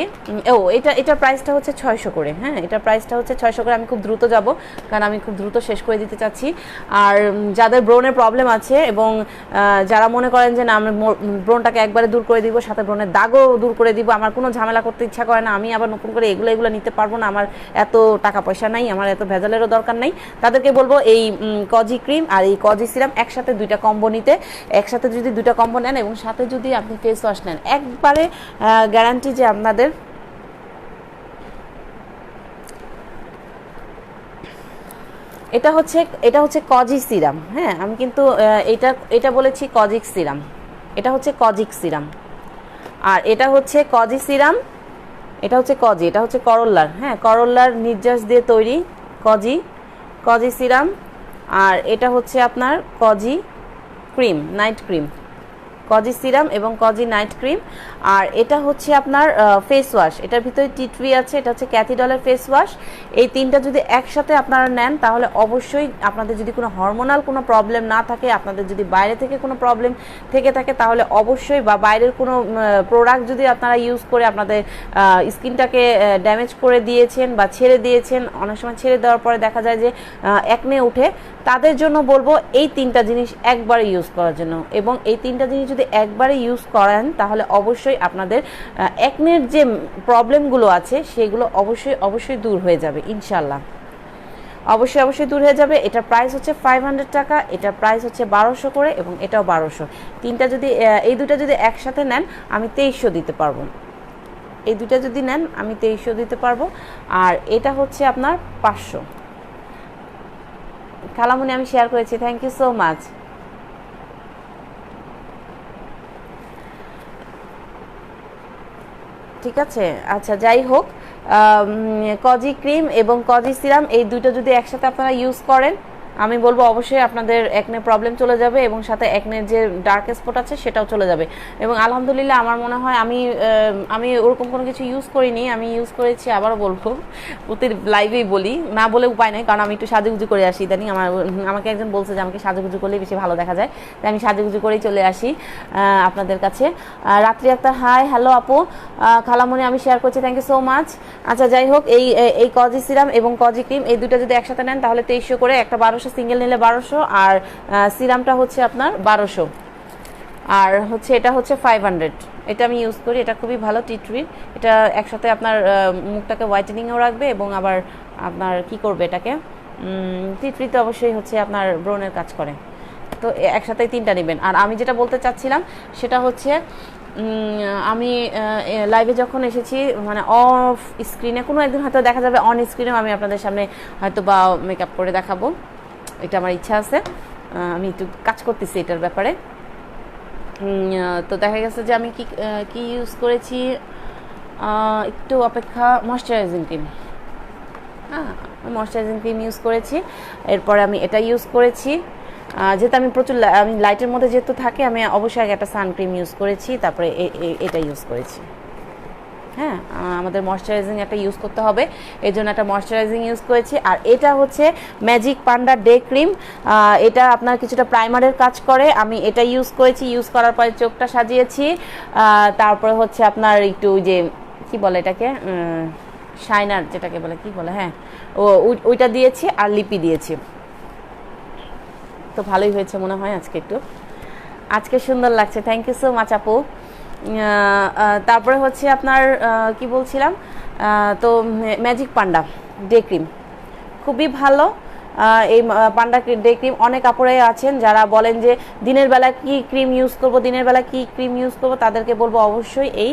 এটার প্রাইসটা হচ্ছে 600 করে। হ্যাঁ এটার প্রাইসটা হচ্ছে 600 করে। আমি খুব দ্রুত যাব কারণ আমি খুব দ্রুত শেষ করে দিতে চাচ্ছি। আর যাদের ব্রণের প্রবলেম আছে এবং যারা মনে করেন যে না আমি ব্রণটাকে একবারে দূর করে দিব, সাথে ব্রণের দাগও দূর করে দিব, আমার কোনো ঝামেলা করতে ইচ্ছা করে না, আমি আবার নতুন করে এগুলো নিতে পারবো না, আমার এত টাকা পয়সা নাই, আমার এত ভেজালেরও দরকার নাই, তাদেরকে বলবো এই কজি ক্রিম আর এই কজি সিরাম একসাথে 2টা কম্বো নিতে। একসাথে যদি 2টা কম্বো নেন এবং সাথে যদি আপনি ফেস ওয়াশ নেন, একবারে গ্যারান্টি যে আপনাদের এটা হচ্ছে কজি সিরাম। হ্যাঁ আমি কিন্তু এটা বলেছি কজিক সিরাম, এটা হচ্ছে কজিক সিরাম। আর এটা হচ্ছে কজি সিরাম, এটা হচ্ছে কজি, এটা হচ্ছে করল্লার, হ্যাঁ করল্লার নির্যাস দিয়ে তৈরি কজি সিরাম। আর এটা হচ্ছে আপনার cosy cream, night cream, cosy serum এবং কজি নাইট ক্রিম। আর এটা হচ্ছে আপনার ফেস ওয়াশ, এটার ভিতরে টি ট্রি আছে, এটা হচ্ছে ক্যাথিডলের ফেস ওয়াশ। এই 3টা যদি একসাথে আপনারা নেন তাহলে অবশ্যই আপনাদের যদি কোনো হরমোনাল কোনো প্রবলেম না থাকে, আপনাদের যদি বাইরে থেকে কোনো প্রবলেম থেকে থাকে তাহলে অবশ্যই, বা বাইরের কোনো প্রোডাক্ট যদি আপনারা ইউজ করে আপনাদের স্কিনটাকে ড্যামেজ করে দিয়েছেন বা ছেড়ে দিয়েছেন, অনেক সময় ছেড়ে দেওয়ার পরে দেখা যায় যে একনে উঠে, তাদের জন্য বলবো এই 3টা জিনিস একবারে ইউজ করার জন্য। এবং এই 3টা জিনিস যদি একবারে ইউজ করেন তাহলে অবশ্যই আপনাদের একনের যে প্রবলেমগুলো আছে সেগুলো অবশ্যই দূর হয়ে যাবে ইনশাল্লাহ, অবশ্যই দূর হয়ে যাবে। এটার প্রাইস হচ্ছে 500 টাকা, এটার প্রাইস হচ্ছে 1200 করে এবং এটাও 1200। এই 2টা যদি একসাথে নেন আমি 2300 দিতে পারবো, এই 2টা যদি নেন আমি 2300 দিতে পারবো। আর এটা হচ্ছে আপনার 500। খালামুনি আমি শেয়ার করেছি, থ্যাংক ইউ সো মাচ। ঠিক আছে, আচ্ছা যাই হোক, কজি ক্রিম এবং কজি সিরাম এই 2টা যদি একসাথে আপনারা ইউজ করেন আমি বলবো অবশ্যই আপনাদের একনে প্রবলেম চলে যাবে এবং সাথে একনের যে ডার্ক স্পট আছে সেটাও চলে যাবে। এবং আলহামদুলিল্লাহ আমার মনে হয় আমি ওরকম কোনো কিছু ইউজ করিনি, আমি ইউজ করেছি, আবারও বলবো, প্রতি লাইভেই বলি, না বলে উপায় নেই, কারণ আমি একটু সাজুগুজু করে আসি ইদানিং। আমাকে একজন বলছে যে আমাকে সাজুগুজু করলে বেশি ভালো দেখা যায়, তাই আমি সাজুগুজু করেই চলে আসি আপনাদের কাছে। রাত্রি আক্তার হাই, হ্যালো আপু, খালামণি আমি শেয়ার করছি, থ্যাংক ইউ সো মাচ। আচ্ছা যাই হোক, এই কজি সিরাম এবং কজি ক্রিম এই দুটো যদি একসাথে নেন তাহলে 2300 করে, একটা 1200 সিঙ্গেল নিলে 1200, আর সিরামটা হচ্ছে আপনার 1200, আর হচ্ছে এটা হচ্ছে 500। এটা আমি ইউজ করি, এটা খুবই ভালো টি ট্রির। এটা একসাথে আপনার মুখটাকে হোয়াইটেনিংও রাখবে এবং আবার আপনার কি করবে এটাকে, টি ট্রিতে অবশ্যই হচ্ছে আপনার ব্রণের কাজ করে। তো একসাথেই 3টা নেবেন। আর আমি যেটা বলতে চাচ্ছিলাম সেটা হচ্ছে আমি লাইভে যখন এসেছি, মানে অফ স্ক্রিনে, কোনো একদিন হয়তো দেখা যাবে অন স্ক্রিনেও আমি আপনাদের সামনে হয়তো বা মেকআপ করে দেখাবো, এটা আমার ইচ্ছা আছে। আমি একটু কাজ করতেছি এটার ব্যাপারে। তো দেখা গেছে যে আমি কি ইউজ করেছি, একটু অপেক্ষা, ময়শ্চারাইজিং ক্রিম, হ্যাঁ ময়শ্চারাইজিং ক্রিম ইউজ করেছি। এরপরে আমি এটা ইউজ করেছি, যেহেতু আমি আমি লাইটের মধ্যে যেহেতু থাকে, আমি অবশ্যই আগে একটা সানক্রিম ইউজ করেছি, তারপরে এটা ইউজ করেছি। হ্যাঁ, আমাদের ময়শ্চারাইজিং একটা ইউজ করতে হবে, এই জন্য একটা ময়শ্চারাইজিং ইউজ করেছি। আর এটা হচ্ছে ম্যাজিক পান্ডা ডে ক্রিম, এটা আপনার কিছুটা প্রাইমারের কাজ করে, আমি এটা ইউজ করেছি। ইউজ করার পরে চোখটা সাজিয়েছি, তারপরে হচ্ছে আপনার একটু ওই যে কি বলে এটাকে, শাইনার যেটাকে বলে, কি বলে, হ্যাঁ ওইটা দিয়েছি, আর লিপি দিয়েছি। তো ভালোই হয়েছে মনে হয় আজকে সুন্দর লাগছে, থ্যাংক ইউ সো মাচ আপু। তারপরে হচ্ছে আপনার কি বলছিলাম, তো ম্যাজিক পান্ডা ডে ক্রিম খুবই ভালো। এই পান্ডা ডে ক্রিম অনেক আপুরে আছেন যারা বলেন যে দিনের বেলা কি ক্রিম ইউজ করব, তাদেরকে বলবো অবশ্যই এই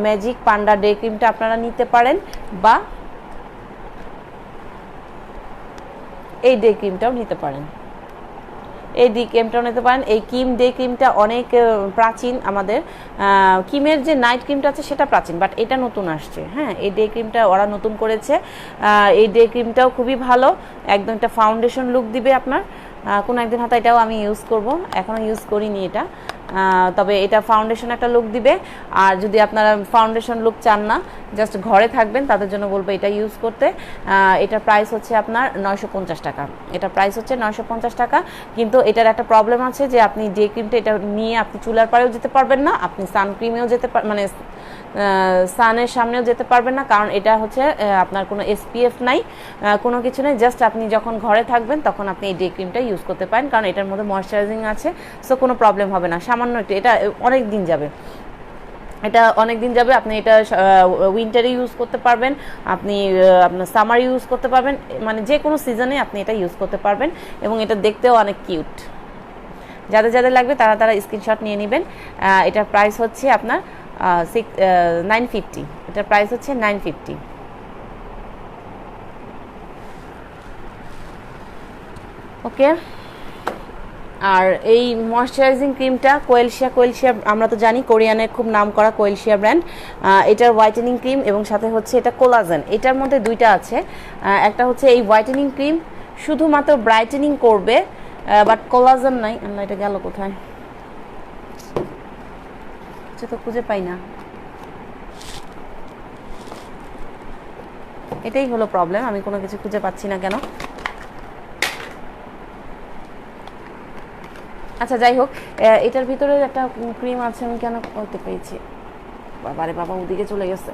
ম্যাজিক পান্ডা ডে ক্রিমটা আপনারা নিতে পারেন, বা এই ডে ক্রিমটাও নিতে পারেন। এই ডে ক্রিমটাও নিতে পারেন। এই কিম ডে ক্রিমটা অনেক প্রাচীন, আমাদের কিমের যে নাইট ক্রিমটা আছে সেটা প্রাচীন, বাট এটা নতুন আসছে। হ্যাঁ, এই ডে ক্রিমটা ওরা নতুন করেছে। এই ডে ক্রিমটাও খুবই ভালো, একদম একটা ফাউন্ডেশন লুক দিবে আপনার। কোনো একদিন হয়তো এটাও আমি ইউজ করব, এখনও ইউজ করিনি এটা, তবে এটা ফাউন্ডেশন একটা লুক দিবে। আর যদি আপনারা ফাউন্ডেশন লুক চান না, জাস্ট ঘরে থাকবেন, তাদের জন্য বলবো এটা ইউজ করতে। এটার প্রাইস হচ্ছে আপনার 950 টাকা। এটা প্রাইস হচ্ছে 950 টাকা, কিন্তু এটার একটা প্রবলেম আছে যে আপনি ডে ক্রিমটা এটা নিয়ে আপনি চুলার পাড়েও যেতে পারবেন না, আপনি সানক্রিমেও মানে সানের সামনেও যেতে পারবেন না, কারণ এটা হচ্ছে আপনার কোনো SPF নাই, কোনো কিছু নেই। জাস্ট আপনি যখন ঘরে থাকবেন তখন আপনি এই ডে ক্রিমটা ইউজ করতে পারেন, কারণ এটার মধ্যে ময়শ্চারাইজিং আছে, সো কোনো প্রবলেম হবে না। সামান্য একটু, এটা অনেক দিন যাবে, আপনি এটা উইন্টারে ইউজ করতে পারবেন, আপনি আপনার সামার ইউজ করতে পারবেন, মানে যে কোনো সিজনে আপনি এটা ইউজ করতে পারবেন। এবং এটা দেখতেও অনেক কিউট। যাদের লাগবে তারা স্ক্রিনশট নিয়ে নেবেন। এটার প্রাইস হচ্ছে আপনার 950। এটার প্রাইস হচ্ছে 950। ওকে, আর এই ময়শ্চারাইজিং ক্রিমটা কোয়েলশিয়া আমরা তো জানি কোরিয়ানের খুব নাম করা কোয়েলশিয়া ব্র্যান্ড। এটার হোয়াইটেনিং ক্রিম এবং সাথে হচ্ছে এটা কোলাজেন, এটার মধ্যে দুইটা আছে। একটা হচ্ছে এই হোয়াইটেনিং ক্রিম শুধুমাত্র ব্রাইটেনিং করবে, বাট কোলাজেন নাই। আল্লাহ, এটা গেল কোথায়, তো খুঁজে পাই না। এটাই হলো প্রবলেম, আমি কোনো কিছু খুঁজে পাচ্ছি না কেন। আচ্ছা যাই হোক, এটার ভিতরে একটা ক্রিম আছে, আমি কেন করতে পেয়েছি, বাবারে বাবা ওদিকে চলে গেছে।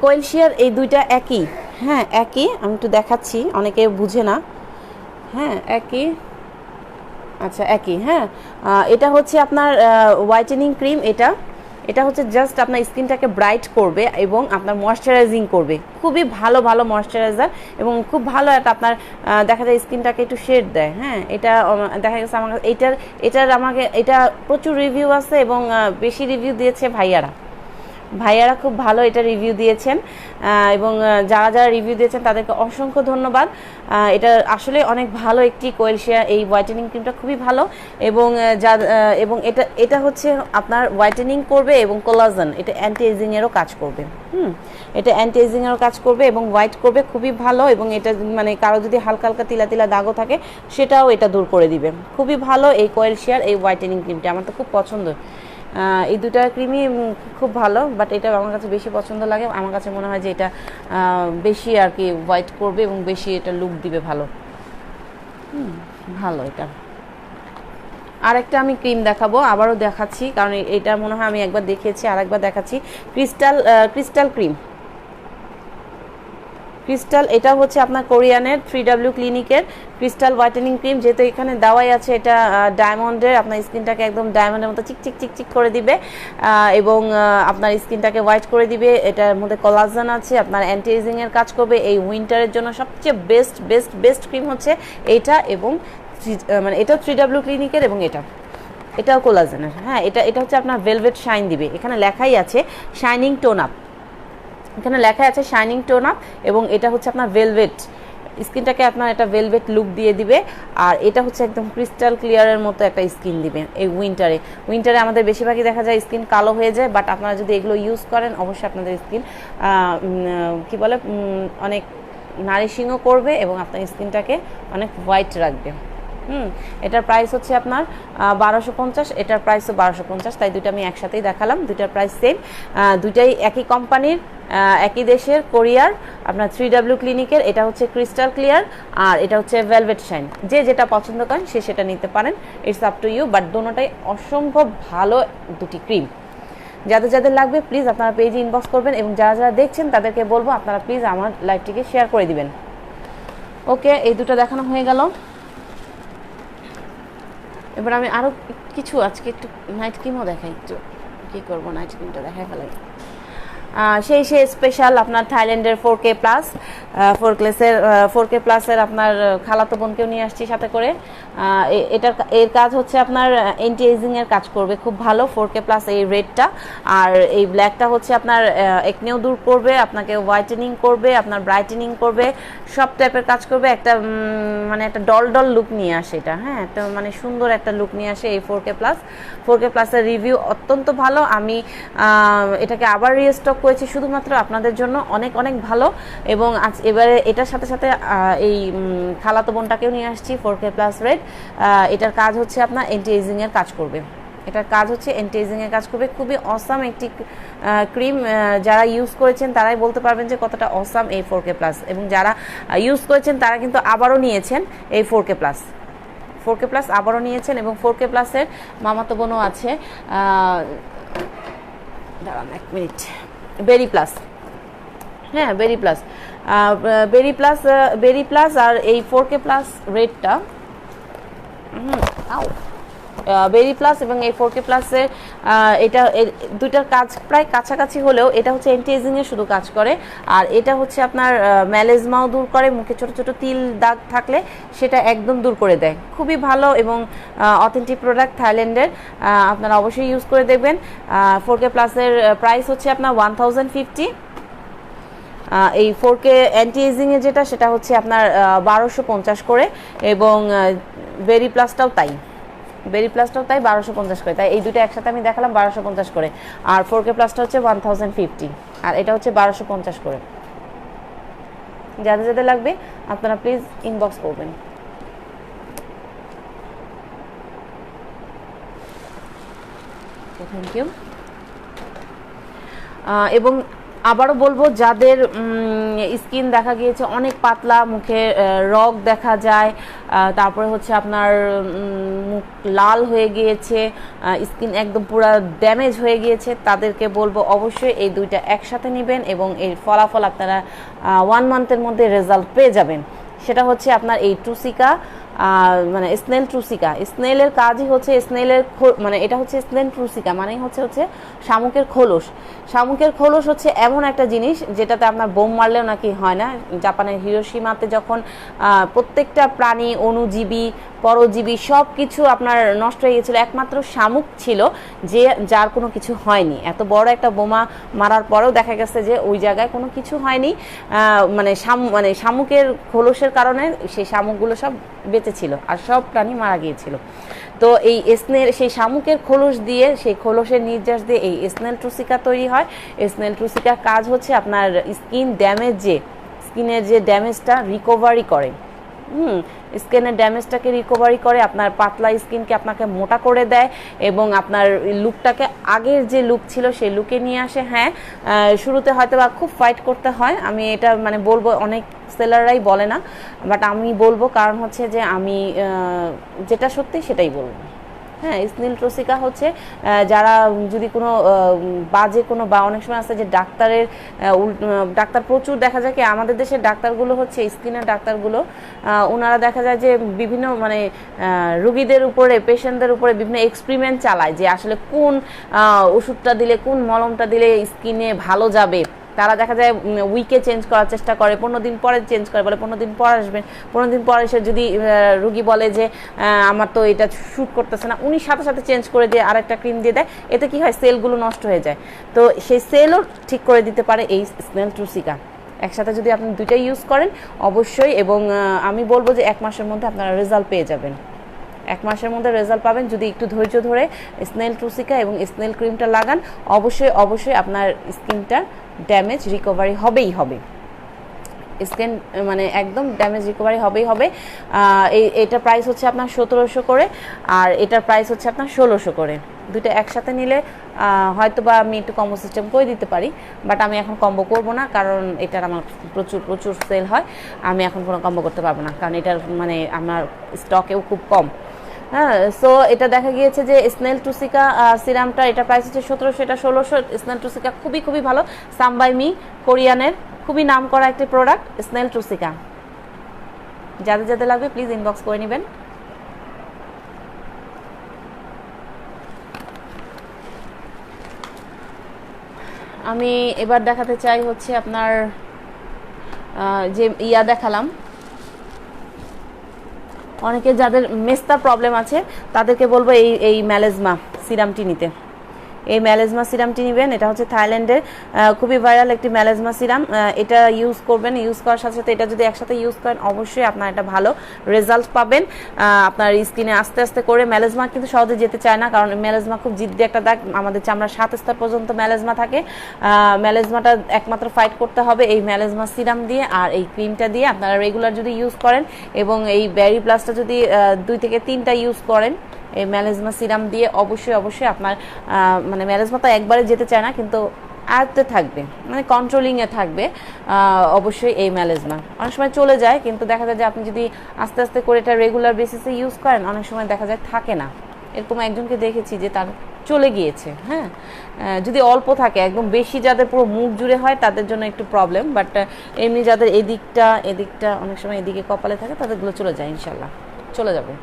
কোয়েলশিয়ার এই দুইটা একই, হ্যাঁ একই, আমি একটু দেখাচ্ছি, অনেকে বুঝে না। হ্যাঁ একই, আচ্ছা একই। হ্যাঁ, এটা হচ্ছে আপনার হোয়াইটেনিং ক্রিম। এটা হচ্ছে জাস্ট আপনার স্কিনটাকে ব্রাইট করবে এবং আপনার ময়শ্চারাইজিং করবে, খুবই ভালো ময়শ্চারাইজার, এবং খুব ভালো একটা আপনার দেখা যায় স্কিনটাকে একটু শেড দেয়। হ্যাঁ, এটা দেখা গেছে আমার এটা প্রচুর রিভিউ আছে এবং বেশি রিভিউ দিয়েছে ভাইয়ারা। ভাইয়ারা খুব ভালো এটা রিভিউ দিয়েছেন, এবং যারা যারা রিভিউ দিয়েছেন তাদেরকে অসংখ্য ধন্যবাদ। এটা আসলে অনেক ভালো একটি কোয়েলশিয়া, এই হোয়াইটেনিং ক্রিমটা খুবই ভালো, এবং এবং এটা হচ্ছে আপনার হোয়াইটেনিং করবে এবং কোলাজেন, এটা অ্যান্টি এজিংয়েরও কাজ করবে। এটা অ্যান্টি এজিংয়েরও কাজ করবে এবং হোয়াইট করবে, খুবই ভালো। এবং এটা মানে কারো যদি হালকা হালকা তিলা তিলা দাগও থাকে সেটাও এটা দূর করে দিবে। খুবই ভালো এই কোয়েলশিয়ার এই হোয়াইটেনিং ক্রিমটা, আমার তো খুব পছন্দ। এই দুটা ক্রিমই খুব ভালো, বাট এটা আমার কাছে বেশি পছন্দ লাগে। আমার কাছে মনে হয় যে এটা বেশি আর কি হোয়াইট করবে এবং বেশি এটা লুক দিবে ভালো। ভালো এটা। আরেকটা আমি ক্রিম দেখাবো, আবারও দেখাচ্ছি, কারণ এটা মনে হয় আমি একবার দেখিয়েছি, আর একবার দেখাচ্ছি। ক্রিস্টাল ক্রিম, ক্রিস্টাল, এটা হচ্ছে আপনার কোরিয়ানের 3W ক্লিনিকের ক্রিস্টাল হোয়াইটেনিং ক্রিম। যেহেতু এখানে দেওয়াই আছে এটা ডায়মন্ডের, আপনার স্কিনটাকে একদম ডায়মন্ডের মতো চিকচিক চিকচিক করে দিবে এবং আপনার স্কিনটাকে হোয়াইট করে দিবে। এটার মধ্যে কোলাজেন আছে, আপনার অ্যান্টি এজিংয়ের কাজ করবে। এই উইন্টারের জন্য সবচেয়ে বেস্ট ক্রিম হচ্ছে এইটা, এবং মানে এটাও 3W ক্লিনিকের, এবং এটাও কোলাজেনের। হ্যাঁ, এটা হচ্ছে আপনার ভেলভেট শাইন দিবে, এখানে লেখাই আছে শাইনিং টোন আপ, এখানে লেখা আছে শাইনিং টোন আপ, এবং এটা হচ্ছে আপনার ভেলভেট, স্কিনটাকে আপনার একটা ভেলভেট লুক দিয়ে দিবে। আর এটা হচ্ছে একদম ক্রিস্টাল ক্লিয়ারের মতো একটা স্কিন দিবে এই উইন্টারে আমাদের বেশিরভাগই দেখা যায় স্কিন কালো হয়ে যায়, বাট আপনারা যদি এগুলো ইউজ করেন অবশ্যই আপনাদের স্কিন কি বলে অনেক নারিশিংও করবে এবং আপনার স্কিনটাকে অনেক হোয়াইট রাখবে। এটার প্রাইস হচ্ছে আপনার 1250, এটার প্রাইসও 1250, তাই দুটো আমি একসাথেই দেখালাম। দুইটার প্রাইস সেম, দুইটাই একই কোম্পানির, একই দেশের, কোরিয়ার, আপনার 3W ক্লিনিকের। এটা হচ্ছে ক্রিস্টাল ক্লিয়ার আর এটা হচ্ছে ভেলভেট শাইন। যে যেটা পছন্দ করেন সে সেটা নিতে পারেন, it's up to you, but দোনোটাই অসম্ভব ভালো দুটি ক্রিম। যাদের লাগবে প্লিজ আপনারা পেজে ইনবক্স করবেন, এবং যারা দেখছেন তাদেরকে বলবো আপনারা প্লিজ আমার লাইভটিকে শেয়ার করে দিবেন। ওকে, এই দুটো দেখানো হয়ে গেল। এবার আমি আরও কিছু আজকে একটু নাইট ক্রিমও দেখাই, একটু কী করবো, নাইট ক্রিমটা দেখাই ফেলাই। সেই স্পেশাল আপনার থাইল্যান্ডের 4K প্লাস, 4K প্লাসের আপনার খালাতো বোনকেও নিয়ে আসছি সাথে করে। এর কাজ হচ্ছে আপনার অ্যান্টি এজিংয়ের কাজ করবে খুব ভালো, 4K প্লাস এই রেডটা। আর এই ব্ল্যাকটা হচ্ছে আপনার একনেও দূর করবে, আপনাকে হোয়াইটেনিং করবে, আপনার ব্রাইটেনিং করবে, সব টাইপের কাজ করবে। একটা মানে একটা ডল লুক নিয়ে আসে এটা। হ্যাঁ, একটা মানে সুন্দর একটা লুক নিয়ে আসে এই 4K প্লাসের রিভিউ অত্যন্ত ভালো। আমি এটাকে আবার রিস্টক করেছি শুধুমাত্র আপনাদের জন্য, অনেক ভালো। এবং এবারে এটার সাথে সাথে এই খালাতো বোনটাকেও নিয়ে আসছি 4K প্লাস রেড। এটার কাজ হচ্ছে আপনার অ্যান্টি এজিংয়ের কাজ করবে, এটার কাজ হচ্ছে অ্যান্টি এজিংয়ের কাজ করবে। খুবই অসাম একটি ক্রিম, যারা ইউজ করেছেন তারাই বলতে পারবেন যে কতটা অসাম এই 4K প্লাস, এবং যারা ইউজ করেছেন তারা কিন্তু আবারও নিয়েছেন এই 4K প্লাস আবারও নিয়েছেন। এবং 4K প্লাসের মামাতো বোনও আছে, দাঁড়ান এক মিনিট, বেরি প্লাস, হ্যাঁ বেরি প্লাস আর এই 4K প্লাস রেডটা, বেরি প্লাস এবং এই 4K প্লাসের এটা দুইটার কাজ প্রায় কাছাকাছি হলেও এটা হচ্ছে অ্যান্টি এজিংয়ে শুধু কাজ করে, আর এটা হচ্ছে আপনার ম্যালেজমাও দূর করে, মুখে ছোট ছোট তিল দাগ থাকলে সেটা একদম দূর করে দেয়। খুবই ভালো এবং অথেন্টিক প্রোডাক্ট থাইল্যান্ডের, আপনারা অবশ্যই ইউজ করে দেখবেন। 4K প্লাসের প্রাইস হচ্ছে আপনার 1050। এই 4K অ্যান্টি এজিংয়ে যেটা সেটা হচ্ছে আপনার 1250 করে, এবং বেরি প্লাসটাও তাই 1250 করে। তাই এই দুটো একসাথে আমি দেখালাম 1250 করে, আর 4K প্লাসটা হচ্ছে 1050 আর এটা হচ্ছে 1250 করে। যাদের লাগবে আপনারা প্লিজ ইনবক্স করবেন। Thank you. এবং আবারও বলবো, যাদের স্কিন দেখা গিয়েছে অনেক পাতলা, মুখে রগ দেখা যায়, তারপরে হচ্ছে আপনার মুখ লাল হয়ে গিয়েছে, স্কিন একদম পুরো ড্যামেজ হয়ে গিয়েছে, তাদেরকে বলবো অবশ্যই এই দুইটা একসাথে নেবেন, এবং এর ফলাফল আপনারা 1 মান্থের মধ্যে রেজাল্ট পেয়ে যাবেন। সেটা হচ্ছে আপনার এই ট্রুসিকা, মানে স্নেল ট্রুসিকা। স্নেলের কাজই হচ্ছে মানে এটা হচ্ছে স্নেল ট্রুসিকা মানেই হচ্ছে শামুকের খোলস হচ্ছে এমন একটা জিনিস যেটাতে আপনার বোম মারলেও নাকি হয় না। জাপানের হিরোশিমাতে যখন প্রত্যেকটা প্রাণী, অণুজীবী, পরজীবী সব কিছু আপনার নষ্ট হয়ে গেছিলো, একমাত্র শামুক ছিল যে যার কোনো কিছু হয়নি। এত বড় একটা বোমা মারার পরেও দেখা গেছে যে ওই জায়গায় কোনো কিছু হয়নি, মানে শামুকের খোলসের কারণে সেই শামুকগুলো সব বেঁচে ছিল আর সব প্রাণী মারা গিয়েছিল। তো এই স্নেল সেই শামুকের খোলস দিয়ে, সেই খোলসের নির্যাস দিয়ে এই স্নেল ট্রুসিকা তৈরি হয়। স্নেল ট্রুসিকার কাজ হচ্ছে আপনার স্কিনের যে ড্যামেজটা রিকভারি করে, স্কিনের ড্যামেজটাকে রিকভারি করে, আপনার পাতলা স্কিনকে আপনাকে মোটা করে দেয় এবং আপনার লুকটাকে আগের যে লুক ছিল সেই লুকে নিয়ে আসে। হ্যাঁ, শুরুতে হয়তো বা খুব ফাইট করতে হয়, আমি এটা মানে বলবো, অনেক সেলাররাই বলে না, বাট আমি বলবো, কারণ হচ্ছে যে আমি যেটা সত্যি সেটাই বলবো। হ্যাঁ, স্নেল ট্রুসিকা হচ্ছে যারা যদি কোনো বাজে কোনো, বা অনেক সময় আছে যে ডাক্তার প্রচুর দেখা যায় কি আমাদের দেশের ডাক্তারগুলো হচ্ছে স্কিনের ডাক্তারগুলো, ওনারা দেখা যায় যে বিভিন্ন মানে রুগীদের উপরে, পেশেন্টদের উপরে বিভিন্ন এক্সপেরিমেন্ট চালায় যে আসলে কোন ওষুধটা দিলে, কোন মলমটা দিলে স্কিনে ভালো যাবে। তারা দেখা যায় উইকে চেঞ্জ করার চেষ্টা করে, 15 দিন পরে চেঞ্জ করে, বলে 15 দিন পর আসবেন। 15 দিন পর এসে যদি রুগী বলে যে আমার তো এটা শ্যুট করতেছে না, উনি সাথে সাথে চেঞ্জ করে দিয়ে আরেকটা ক্রিম দিয়ে দেয়। এতে কি হয়, সেলগুলো নষ্ট হয়ে যায়। তো সেই সেলও ঠিক করে দিতে পারে এই স্নেল ট্রুসিকা। একসাথে যদি আপনি দুইটাই ইউজ করেন অবশ্যই, এবং আমি বলবো যে 1 মাসের মধ্যে আপনারা রেজাল্ট পেয়ে যাবেন। 1 মাসের মধ্যে রেজাল্ট পাবেন যদি একটু ধৈর্য ধরে স্নেল ট্রুসিকা এবং স্নেল ক্রিমটা লাগান। অবশ্যই আপনার স্কিনটা ড্যামেজ রিকভারি হবেই হবে, স্কিন মানে একদম ড্যামেজ রিকভারি হবেই হবে। এটার প্রাইস হচ্ছে আপনার 1700 করে, আর এটার প্রাইস হচ্ছে আপনার 1600 করে। দুটো একসাথে নিলে হয়তো বা আমি একটু কম্বো সিস্টেম করে দিতে পারি, বাট আমি এখন কম্বো করব না, কারণ এটার আমার প্রচুর সেল হয়। আমি এখন কোনো কম্বো করতে পারবো না, কারণ এটার মানে আমার স্টকেও খুব কম। হ্যাঁ, সো এটা দেখা গিয়েছে যে স্নেল ট্রুসিকা সিরামটা, এটা প্রাইস হচ্ছে 1700, এটা 1600। স্নেল ট্রুসিকা খুবই ভালো, সাম বাই মি, কোরিয়ানের খুবই নাম করা একটি প্রোডাক্ট স্নেল ট্রুসিকা। যাদের লাগবে প্লিজ ইনবক্স করে নেবেন। আমি এবার দেখাতে চাই হচ্ছে আপনার যে দেখালাম, অনেকে যাদের মেস্তার প্রবলেম আছে তাদেরকে বলবো এই ম্যালেজমা সিরামটি নিতে। এই ম্যালেজমা সিরামটি নেবেন, এটা হচ্ছে থাইল্যান্ডের খুবই ভাইরাল একটি ম্যালেজমা সিরাম। এটা ইউজ করবেন, ইউজ করার সাথে সাথে এটা যদি একসাথে ইউজ করেন অবশ্যই আপনার একটা ভালো রেজাল্ট পাবেন। আপনার স্কিনে আস্তে আস্তে করে, ম্যালেজমা কিন্তু সহজে যেতে চায় না, কারণ ম্যালেজমা খুব জিদ্দি একটা দাগ, আমাদের চামড়ার 7 স্তর পর্যন্ত ম্যালেজমা থাকে। ম্যালেজমাটা একমাত্র ফাইট করতে হবে এই ম্যালেজমা সিরাম দিয়ে আর এই ক্রিমটা দিয়ে। আপনারা রেগুলার যদি ইউজ করেন এবং এই বেরি প্লাসটা যদি 2 থেকে 3টা ইউজ করেন এই ম্যালেজমা সিরাম দিয়ে, অবশ্যই আপনার মানে ম্যালেজমা তো একবারে যেতে চায় না, কিন্তু আয়ত্তে থাকবে, মানে কন্ট্রোলিংয়ে থাকবে। অবশ্যই এই ম্যালেজমা অনেক সময় চলে যায়, কিন্তু দেখা যায় যে আপনি যদি আস্তে আস্তে করে এটা রেগুলার বেসিসে ইউজ করেন অনেক সময় দেখা যায় থাকে না। এরকম একজনকে দেখেছি যে তার চলে গিয়েছে। হ্যাঁ, যদি অল্প থাকে, একদম বেশি যাদের পুরো মুখ জুড়ে হয় তাদের জন্য একটু প্রবলেম, বাট এমনি যাদের এদিকটা অনেক সময় এদিকে কপালে থাকে তাদেরগুলো চলে যায়, ইনশাল্লাহ চলে যাবে।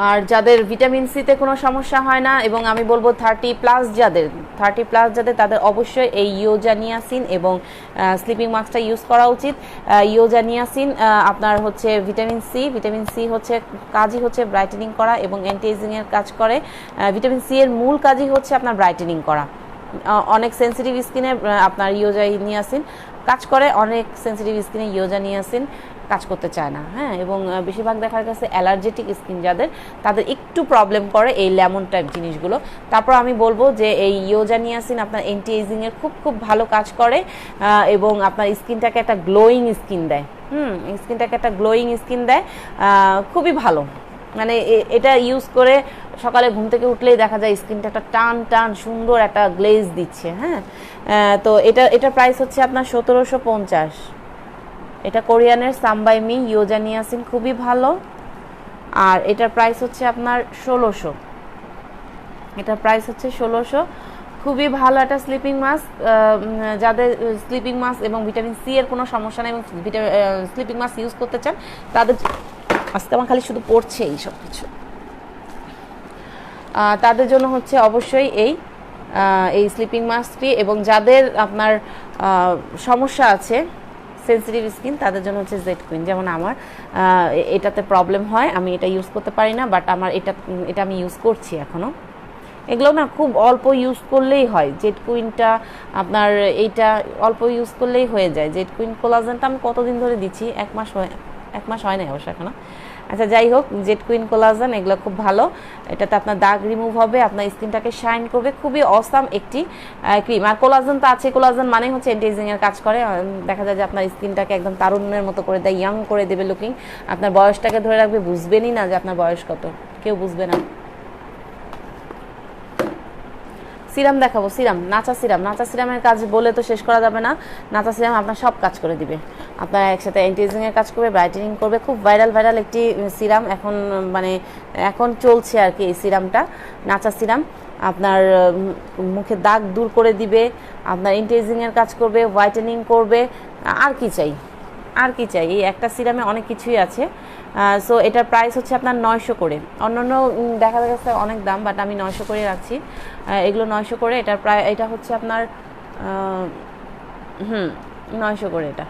আর যাদের ভিটামিন সিতে কোনো সমস্যা হয় না, এবং আমি বলবো 30+ যাদের তাদের অবশ্যই এই ইয়োজানিয়াসিন এবং স্লিপিং মাস্কটা ইউজ করা উচিত। ইয়োজানিয়াসিন আপনার হচ্ছে ভিটামিন সি হচ্ছে কাজই হচ্ছে ব্রাইটেনিং করা এবং অ্যান্টি এজিংয়ের কাজ করে। ভিটামিন সি এর মূল কাজই হচ্ছে আপনার ব্রাইটেনিং করা। অনেক সেন্সিটিভ স্কিনে আপনার ইয়োজানিয়াসিন কাজ করে, অনেক সেন্সিটিভ স্কিনে ইয়োজানিয়াসিন কাজ করতে চায় না। হ্যাঁ, এবং বেশিরভাগ দেখা গেছে অ্যালার্জেটিক স্কিন তাদের একটু প্রবলেম করে এই লেমন টাইপ জিনিসগুলো। তারপর আমি বলবো যে এই ইয়োজানিয়াসিন আপনার অ্যান্টি এজিংয়ের খুব ভালো কাজ করে এবং আপনার স্কিনটাকে একটা গ্লোয়িং স্কিন দেয়। স্কিনটাকে একটা গ্লোয়িং স্কিন দেয়, খুবই ভালো। মানে এটা ইউজ করে সকালে ঘুম থেকে উঠলেই দেখা যায় স্কিনটা একটা টান সুন্দর একটা গ্লেজ দিচ্ছে। হ্যাঁ, তো এটার প্রাইস হচ্ছে আপনার 1750। এটা কোরিয়ানের সাম বাই মি ইয়োজানিয়াসিন, খুবই ভালো। আর এটার প্রাইস হচ্ছে আপনার 1600। এটার প্রাইস হচ্ছে 1600, খুবই ভালো একটা স্লিপিং মাস্ক। যাদের স্লিপিং মাস্ক এবং ভিটামিন সি এর কোনো সমস্যা নেই এবং স্লিপিং মাস্ক ইউজ করতে চান তাদের, আজকে আমার খালি শুধু পড়ছে এই সব কিছু, তাদের জন্য হচ্ছে অবশ্যই এই স্লিপিং মাস্কটি। এবং যাদের আপনার সমস্যা আছে সেন্সিটিভ স্কিন তাদের জন্য হচ্ছে জেড কুইন। যেমন আমার এটাতে প্রবলেম হয়, আমি এটা ইউজ করতে পারি না, বাট আমার এটা আমি ইউজ করছি এখনও। এগুলো না খুব অল্প ইউজ করলেই হয়। জেড কুইনটা আপনার এইটা অল্প ইউজ করলেই হয়ে যায়। জেড কুইন কোলাজেনটা আমি কতদিন ধরে দিচ্ছি, এক মাস হয় না অবশ্য এখনো। আচ্ছা যাই হোক, জেড কুইন কোলাজেন এগুলো খুব ভালো। এটাতে আপনার দাগ রিমুভ হবে, আপনার স্কিনটাকে শাইন করবে, খুবই অসাম একটি ক্রিম। আর কোলাজেন তো আছে, কোলাজেন মানে হচ্ছে অ্যান্টি এজিং এর কাজ করে। দেখা যায় যে আপনার স্কিনটাকে একদম তারুণ্যের মতো করে দেয়, ইয়াং করে দেবে লুকিং। আপনার বয়সটাকে ধরে রাখবে, বুঝবেনই না যে আপনার বয়স কত, কেউ বুঝবে না। সিরাম দেখাবো, সিরাম নাচা সিরাম। নাচা সিরামের কাজ বলে তো শেষ করা যাবে না। নাচা সিরাম আপনার সব কাজ করে দিবে, আপনার একসাথে অ্যান্টি এজিং এর কাজ করবে, ব্রাইটেনিং করবে। খুব ভাইরাল একটি সিরাম এখন, মানে এখন চলছে আর কি এই সিরামটা, নাচা সিরাম। আপনার মুখে দাগ দূর করে দিবে, আপনার অ্যান্টি এজিং এর কাজ করবে, হোয়াইটেনিং করবে। আর কি চাই, আর কি চাই? এই একটা সিরামে অনেক কিছুই আছে। সো এটার প্রাইস হচ্ছে আপনার 900 করে। অন্যান্য দেখা যাচ্ছে অনেক দাম, বাট আমি 900 করে রাখছি। এগুলো 900 করে। এটার প্রায় এটা হচ্ছে আপনার 900 করে। এটা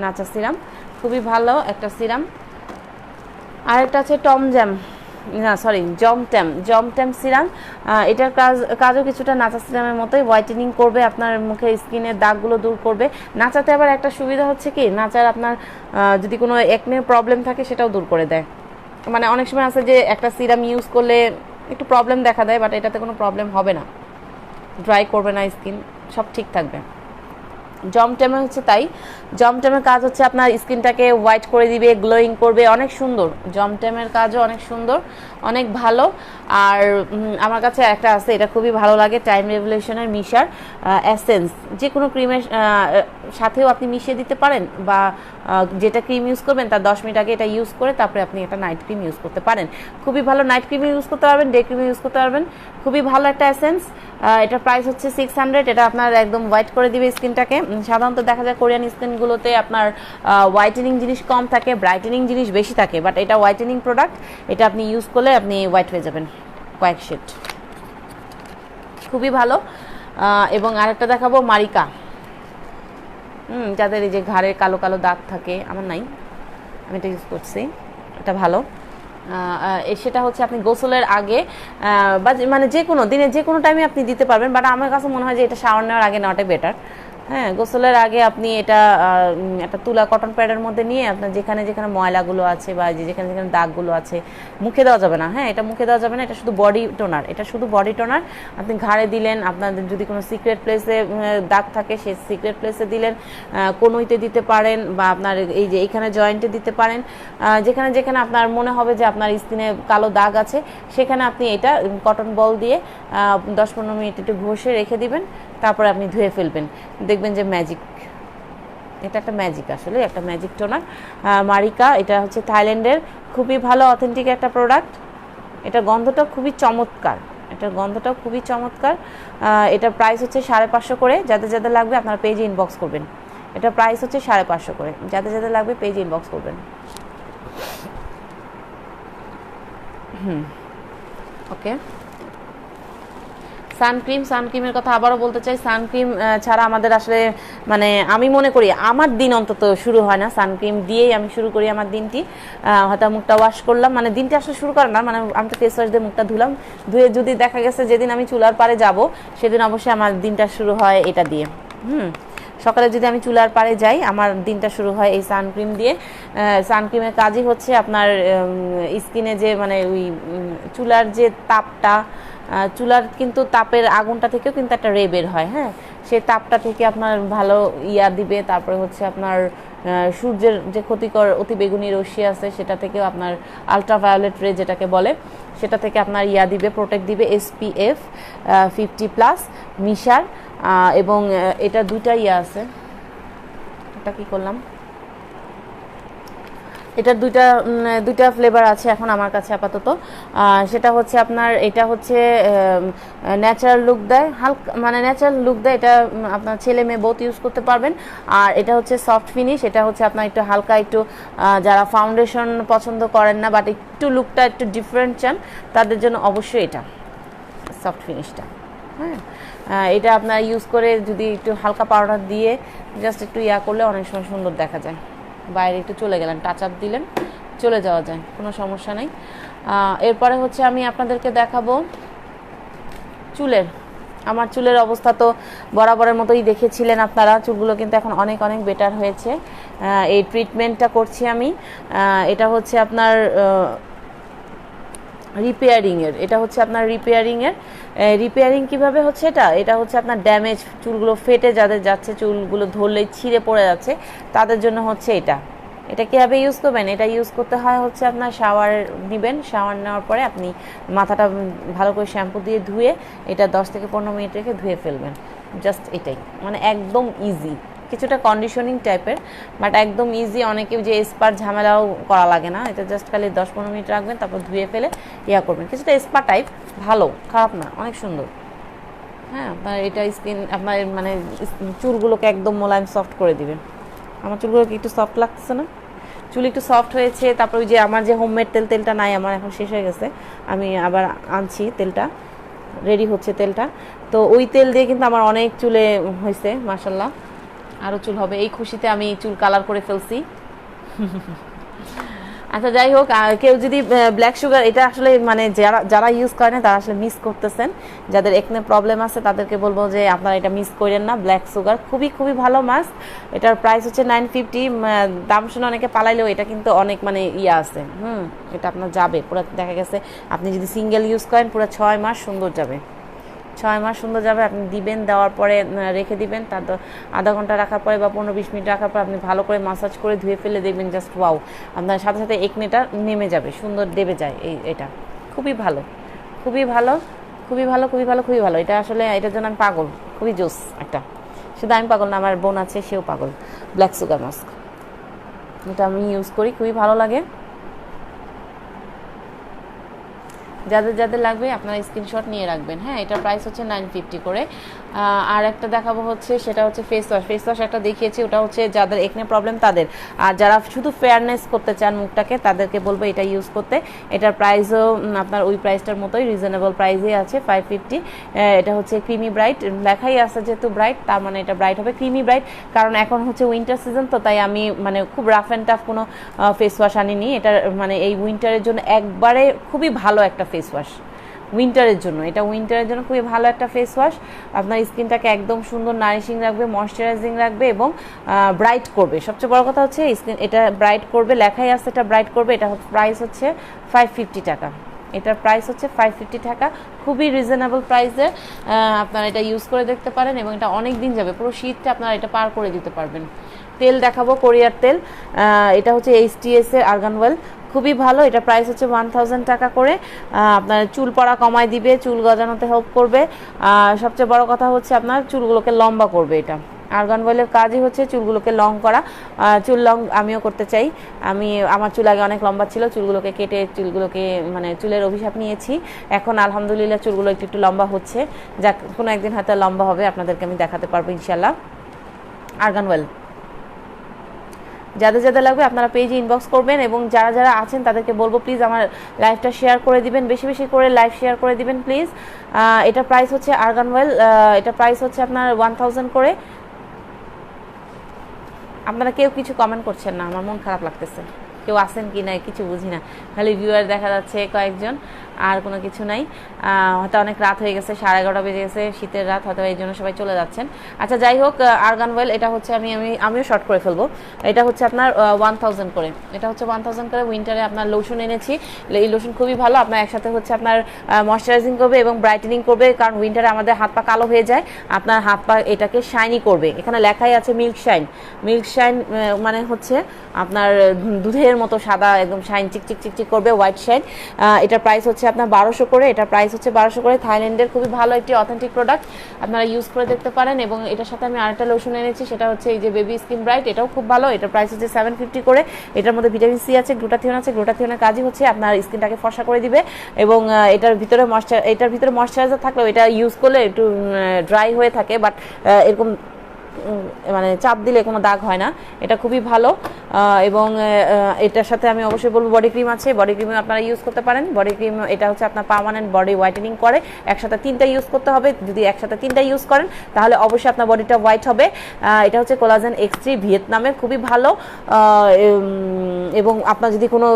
নাচা সিরাম, খুবই ভালো একটা সিরাম। আরেকটা আছে জমট্যাম সিরাম। এটার কাজও কিছুটা নাচা সিরামের মতোই, হোয়াইটেনিং করবে, আপনার মুখে স্কিনের দাগগুলো দূর করবে। নাচাতে আবার একটা সুবিধা হচ্ছে কি, নাচার আপনার যদি কোনো একনে প্রবলেম থাকে সেটাও দূর করে দেয়। মানে অনেক সময় আছে যে একটা সিরাম ইউজ করলে একটু প্রবলেম দেখা দেয়, বাট এটাতে কোনো প্রবলেম হবে না, ড্রাই করবে না স্কিন, সব ঠিক থাকবে। জমট্যামে হচ্ছে তাই। জমট্যামের কাজ হচ্ছে আপনার স্কিনটাকে হোয়াইট করে দিবে, গ্লোয়িং করবে, অনেক সুন্দর। জমট্যামের কাজও অনেক সুন্দর, অনেক ভালো। আর আমার কাছে একটা আছে, এটা খুবই ভালো লাগে, টাইম রেভলিউশনের মিশার এসেন্স। যে কোনো ক্রিমের সাথেও আপনি মিশিয়ে দিতে পারেন, বা যেটা ক্রিম ইউজ করবেন তার 10 মিনিট আগে এটা ইউজ করে তারপরে আপনি একটা নাইট ক্রিম ইউজ করতে পারেন। খুবই ভালো, নাইট ক্রিম ইউজ করতে পারবেন, ডে ক্রিম ইউজ করতে পারবেন। খুবই ভালো একটা এসেন্স। এটার প্রাইস হচ্ছে 600। এটা আপনার একদম হোয়াইট করে দিবে স্কিনটাকে। সাধারণত দেখা যায় কোরিয়ান স্কিনগুলোতে আপনার হোয়াইটেনিং জিনিস কম থাকে, ব্রাইটেনিং জিনিস বেশি থাকে, বাট এটা হোয়াইটেনিং প্রোডাক্ট। এটা আপনি ইউজ করলে আপনি হোয়াইট হয়ে যাবেন কয়েক শেড, খুবই ভালো। এবং আরেকটা দেখাবো মারিকা। যাদের এই যে ঘাড়ের কালো কালো দাগ থাকে, আমার নাই, আমি এটা ইউজ করছি, এটা ভালো। সেটা হচ্ছে আপনি গোসলের আগে বা মানে যে কোনো দিনে যে কোনো টাইমে আপনি দিতে পারবেন, বাট আমার কাছে মনে হয় যে এটা শাওয়ার নেওয়ার আগে নেওয়াটাই বেটার। হ্যাঁ, গোসলের আগে আপনি এটা একটা তুলা কটন প্যাডের মধ্যে নিয়ে আপনার যেখানে যেখানে ময়লাগুলো আছে বা যেখানে যেখানে দাগগুলো আছে, মুখে দেওয়া যাবে না। হ্যাঁ, এটা মুখে দেওয়া যাবে না, এটা শুধু বডি টোনার। এটা শুধু বডি টোনার। আপনি ঘাড়ে দিলেন, আপনাদের যদি কোনো সিক্রেট প্লেসে দাগ থাকে সেই সিক্রেট প্লেসে দিলেন, কোনোইতে দিতে পারেন, বা আপনার এই যে এইখানে জয়েন্টে দিতে পারেন। যেখানে যেখানে আপনার মনে হবে যে আপনার স্কিনে কালো দাগ আছে সেখানে আপনি এটা কটন বল দিয়ে 10-15 মিনিট একটু ঘষে রেখে দিবেন, তারপরে আপনি ধুয়ে ফেলবেন, দেখবেন যে ম্যাজিক। এটা একটা ম্যাজিক, আসলে একটা ম্যাজিক টোনার মারিকা। এটা হচ্ছে থাইল্যান্ডের, খুবই ভালো অথেন্টিক একটা প্রোডাক্ট। এটা গন্ধটা খুবই চমৎকার, এটার গন্ধটাও খুবই চমৎকার। এটার প্রাইস হচ্ছে 550 করে। যাদের যাদের লাগবে আপনারা পেজে ইনবক্স করবেন। এটার প্রাইস হচ্ছে 550 করে। যাদের যাদের লাগবে পেজে ইনবক্স করবেন। ওকে, সানক্রিমের কথা আবারও বলতে চাই। সানক্রিম ছাড়া আমাদের আসলে মানে আমি মনে করি আমার দিন অন্তত শুরু হয় না। সানক্রিম দিয়েই আমি শুরু করি আমার দিনটি। হয়তো মুখটা ওয়াশ করলাম, মানে দিনটি আসলে শুরু করে না, মানে আমি তো ফেস ওয়াশ দিয়ে মুখটা ধুলাম, ধুয়ে যদি দেখা গেছে যেদিন আমি চুলার পাড়ে যাব সেদিন অবশ্যই আমার দিনটা শুরু হয় এটা দিয়ে। সকালে যদি আমি চুলার পাড়ে যাই আমার দিনটা শুরু হয় এই সানক্রিম দিয়ে। সানক্রিমের কাজই হচ্ছে আপনার স্কিনে যে মানে ওই চুলার যে তাপটা, চুলার কিন্তু তাপের আগুনটা থেকেও কিন্তু একটা রে বের হয়। হ্যাঁ, সেই তাপটা থেকে আপনার ভালো ইয়া দিবে। তারপরে হচ্ছে আপনার সূর্যের যে ক্ষতিকর অতিবেগুনি রশ্মি আছে সেটা থেকেও আপনার আলট্রাভায়োলেট রে যেটাকে বলে সেটা থেকে আপনার ইয়া দিবে, প্রোটেক্ট দিবে। SPF 50+ মিশার। এবং এটা দুইটা ইয়া আছে, এটা কি করলাম, এটার দুইটা ফ্লেভার আছে এখন আমার কাছে আপাতত। সেটা হচ্ছে আপনার, এটা হচ্ছে ন্যাচারাল লুক দেয়, হালকা মানে ন্যাচারাল লুক দেয়। এটা আপনার ছেলে মেয়ে বোথ ইউজ করতে পারবেন। আর এটা হচ্ছে সফট ফিনিশ। এটা হচ্ছে আপনার একটু হালকা, একটু যারা ফাউন্ডেশন পছন্দ করেন না বাট একটু লুকটা একটু ডিফারেন্ট চান তাদের জন্য অবশ্যই এটা সফট ফিনিশটা। হ্যাঁ, এটা আপনার ইউজ করে যদি একটু হালকা পাউডার দিয়ে জাস্ট একটু ইয়া করলে অনেক সময় সুন্দর দেখা যায়। বাইরে একটু চলে গেলেন, টাচ আপ দিলেন, চলে যাওয়া যায়, কোনো সমস্যা নেই। এরপরে হচ্ছে আমি আপনাদেরকে দেখাবো চুলের। আমার চুলের অবস্থা তো বরাবরের মতোই দেখেছিলেন আপনারা, চুলগুলো কিন্তু এখন অনেক অনেক বেটার হয়েছে। এই ট্রিটমেন্টটা করছি আমি, এটা হচ্ছে আপনার রিপেয়ারিংয়ের, এটা হচ্ছে আপনার রিপেয়ারিংয়ের। রিপেয়ারিং কিভাবে হচ্ছে, এটা হচ্ছে আপনার ড্যামেজ চুলগুলো ফেটে যাদের যাচ্ছে, চুলগুলো ধরলেই ছিঁড়ে পড়ে যাচ্ছে, তাদের জন্য হচ্ছে এটা কীভাবে ইউজ করবেন। এটা ইউজ করতে হয় হচ্ছে আপনার শাওয়ার নেবেন, শাওয়ার নেওয়ার পরে আপনি মাথাটা ভালো করে শ্যাম্পু দিয়ে ধুয়ে এটা 10 থেকে 15 মিনিট রেখে ধুয়ে ফেলবেন। জাস্ট এটাই, মানে একদম ইজি, কিছুটা কন্ডিশনিং টাইপের, বাট একদম ইজি। অনেকে যে স্পার ঝামেলাও করা লাগে না, এটা জাস্ট খালি 10-15 মিনিট রাখবেন, তারপর ধুয়ে ফেলে ইয়া করবেন। কিছুটা স্পা টাইপ, ভালো, খারাপ না, অনেক সুন্দর। হ্যাঁ, আপনার এটা স্কিন আপনার মানে চুলগুলোকে একদম মোলায়েম সফট করে দিবেন। আমার চুলগুলো কি একটু সফট লাগতেছে না? চুল একটু সফট হয়েছে। তারপর ওই যে আমার যে হোমমেড তেলটা নাই, আমার এখন শেষ হয়ে গেছে, আমি আবার আনছি তেলটা, রেডি হচ্ছে তেলটা। তো ওই তেল দিয়ে কিন্তু আমার অনেক চুলে হয়েছে মাশাল্লাহ, আরও চুল হবে। এই খুশিতে আমি চুল কালার করে ফেলছি। আচ্ছা যাই হোক, কেউ যদি ব্ল্যাক সুগার, এটা আসলে মানে যারা ইউজ করে না তারা আসলে মিস করতেছেন। যাদের একনে প্রবলেম আছে তাদেরকে বলবো যে আপনারা এটা মিস করেন না। ব্ল্যাক সুগার খুবই খুবই ভালো মাস্ক। এটার প্রাইস হচ্ছে 950। দাম শুনে অনেকে পালাইলেও এটা কিন্তু অনেক মানে ইয়া আছে। এটা আপনার যাবে পুরো, দেখা গেছে আপনি যদি সিঙ্গেল ইউজ করেন পুরো 6 মাস সুন্দর যাবে, 6 মাস সুন্দর যাবে। আপনি দিবেন, দেওয়ার পরে রেখে দিবেন, তার আধা ঘন্টা রাখার পরে বা 15-20 মিনিট রাখার পর আপনি ভালো করে মাসাজ করে ধুয়ে ফেলে দেখবেন জাস্ট ওয়াও, আপনার সাথে সাথে একনেটা নেমে যাবে, সুন্দর দেবে যায়। এটা খুবই ভালো, খুবই ভালো, খুবই ভালো, খুবই ভালো, খুবই ভালো। এটা আসলে এটার জন্য আমি পাগল, খুবই জোস একটা। শুধু আমি পাগল না, আমার বোন আছে, সেও পাগল। ব্ল্যাক সুগার মাস্ক এটা আমি ইউজ করি, খুবই ভালো লাগে। যাদের যাদের লাগবে আপনারা স্ক্রিনশট নিয়ে রাখবেন। হ্যাঁ, এটার প্রাইস হচ্ছে 950 করে। আর একটা দেখাবো হচ্ছে, সেটা হচ্ছে ফেস ওয়াশ। ফেস ওয়াশ একটা দেখিয়েছি, ওটা হচ্ছে যাদের একনে প্রবলেম তাদের। আর যারা শুধু ফেয়ারনেস করতে চান মুখটাকে, তাদেরকে বলবো এটা ইউজ করতে। এটার প্রাইসও আপনার ওই প্রাইসটার মতোই, রিজনেবল প্রাইসে আছে, 550। এটা হচ্ছে ক্রিমি ব্রাইট, লেখাই আছে যেহেতু ব্রাইট, তার মানে এটা ব্রাইট হবে, ক্রিমি ব্রাইট। কারণ এখন হচ্ছে উইন্টার সিজন, তো তাই আমি মানে খুব রাফ অ্যান্ড টাফ কোনো ফেস ওয়াশ আনিনি। এটা মানে এই উইন্টারের জন্য একবারে খুবই ভালো একটা ফেস ওয়াশ, উইন্টারের জন্য। এটা উইন্টারের জন্য খুবই ভালো একটা ফেস ওয়াশ। আপনার স্কিনটাকে একদম সুন্দর নারিশিং রাখবে, ময়শ্চারাইজিং রাখবে এবং ব্রাইট করবে। সবচেয়ে বড় কথা হচ্ছে স্কিন এটা ব্রাইট করবে, লেখাই আছে এটা ব্রাইট করবে। এটা প্রাইস হচ্ছে 550 টাকা। এটার প্রাইস হচ্ছে 550 টাকা, খুবই রিজনেবল প্রাইসে। আপনারা এটা ইউজ করে দেখতে পারেন এবং এটা অনেক দিন যাবে, পুরো শীতটা আপনারা এটা পার করে দিতে পারবেন। তেল দেখাবো, কোরিয়ার তেল। এটা হচ্ছে HTS এর আর্গান অয়েল, খুবই ভালো। এটা প্রাইস হচ্ছে 1000 টাকা করে। আপনার চুল পড়া কমায় দিবে, চুল গজানোতে হেল্প করবে। সবচেয়ে বড় কথা হচ্ছে আপনার চুলগুলোকে লম্বা করবে। এটা আর্গান অয়েলের কাজই হচ্ছে চুলগুলোকে লং করা। চুল লং আমিও করতে চাই। আমার চুল আগে অনেক লম্বা ছিল, চুলগুলোকে কেটে চুলগুলোকে মানে চুলের অভিশাপ নিয়েছি। এখন আলহামদুলিল্লাহ চুলগুলো একটু একটু লম্বা হচ্ছে। যাক, কোনো একদিন হয়তো লম্বা হবে, আপনাদেরকে আমি দেখাতে পারবো ইনশাল্লাহ। আর্গান অয়েল যাদের যাদের লাগবে আপনারা পেজে ইনবক্স করবেন এবং যারা যারা আছেন তাদেরকে বলবো প্লিজ আমার লাইভটা শেয়ার করে দিবেন, বেশি বেশি করে লাইভ শেয়ার করে দিবেন প্লিজ। এটা প্রাইস হচ্ছে আর্গান অয়েল, এটা প্রাইস হচ্ছে আপনার 1000 করে। আপনারা কেউ কিছু কমেন্ট করছেন না, আমার মন খারাপ লাগতেছে। কেউ আসেন কি নাই কিছু বুঝি না, খালি ভিউয়ার দেখা যাচ্ছে কয়েকজন, আর কোনো কিছু নাই। হয়তো অনেক রাত হয়ে গেছে, 11:30 বেজে গেছে, শীতের রাত, হয়তো এই জন্য সবাই চলে যাচ্ছেন। আচ্ছা যাই হোক, আর্গান অয়েল এটা হচ্ছে আমিও শর্ট করে ফেলবো। এটা হচ্ছে আপনার 1000 করে। এটা হচ্ছে 1000 করে। উইন্টারে আপনার লোশন এনেছি, এই লোশন খুবই ভালো। আপনার একসাথে হচ্ছে আপনার ময়শ্চারাইজিং করবে এবং ব্রাইটেনিং করবে, কারণ উইন্টারে আমাদের হাত পা কালো হয়ে যায়, আপনার হাত পা এটাকে শাইনি করবে। এখানে লেখাই আছে মিল্ক শাইন। মিল্ক শাইন মানে হচ্ছে আপনার দুধের মতো সাদা, একদম শাইন, চিকচিক চিকচিক করবে, হোয়াইট শাইন। এটার প্রাইস হচ্ছে আপনার 1200 করে। এটার প্রাইস হচ্ছে 1200 করে। থাইল্যান্ডের খুবই ভালো একটি অথেন্টিক প্রোডাক্ট, আপনারা ইউজ করে দেখতে পারেন। এবং এটার সাথে আমি আরেকটা লোশন এনেছি, সেটা হচ্ছে এই যে বেবি স্কিন ব্রাইট, এটাও খুব ভালো। এটার প্রাইস হচ্ছে 750 করে। এটার মধ্যে ভিটামিন সি আছে, গ্লুটাথিয়ন আছে। গ্লুটাথিয়নের কাজই হচ্ছে আপনার স্কিনটাকে ফর্সা করে দিবে এবং এটার ভিতরে ময়শ্চারাইজার থাকলেও এটা ইউজ করলে একটু ড্রাই হয়ে থাকে, বাট এরকম মানে চাপ দিলে কোনো দাগ হয় না, এটা খুবই ভালো। এবং এটার সাথে আমি অবশ্যই বলবো বডি ক্রিম আছে, বডি ক্রিম আপনারা ইউজ করতে পারেন। বডি ক্রিম এটা হচ্ছে আপনার পার্মানেন্ট বডি হোয়াইটেনিং করে, একসাথে 3টা ইউজ করতে হবে। যদি একসাথে 3টা ইউজ করেন তাহলে অবশ্যই আপনার বডিটা হোয়াইট হবে। এটা হচ্ছে কোলাজেন X3 ভিয়েতনামের, খুবই ভালো। এবং আপনার যদি কোনো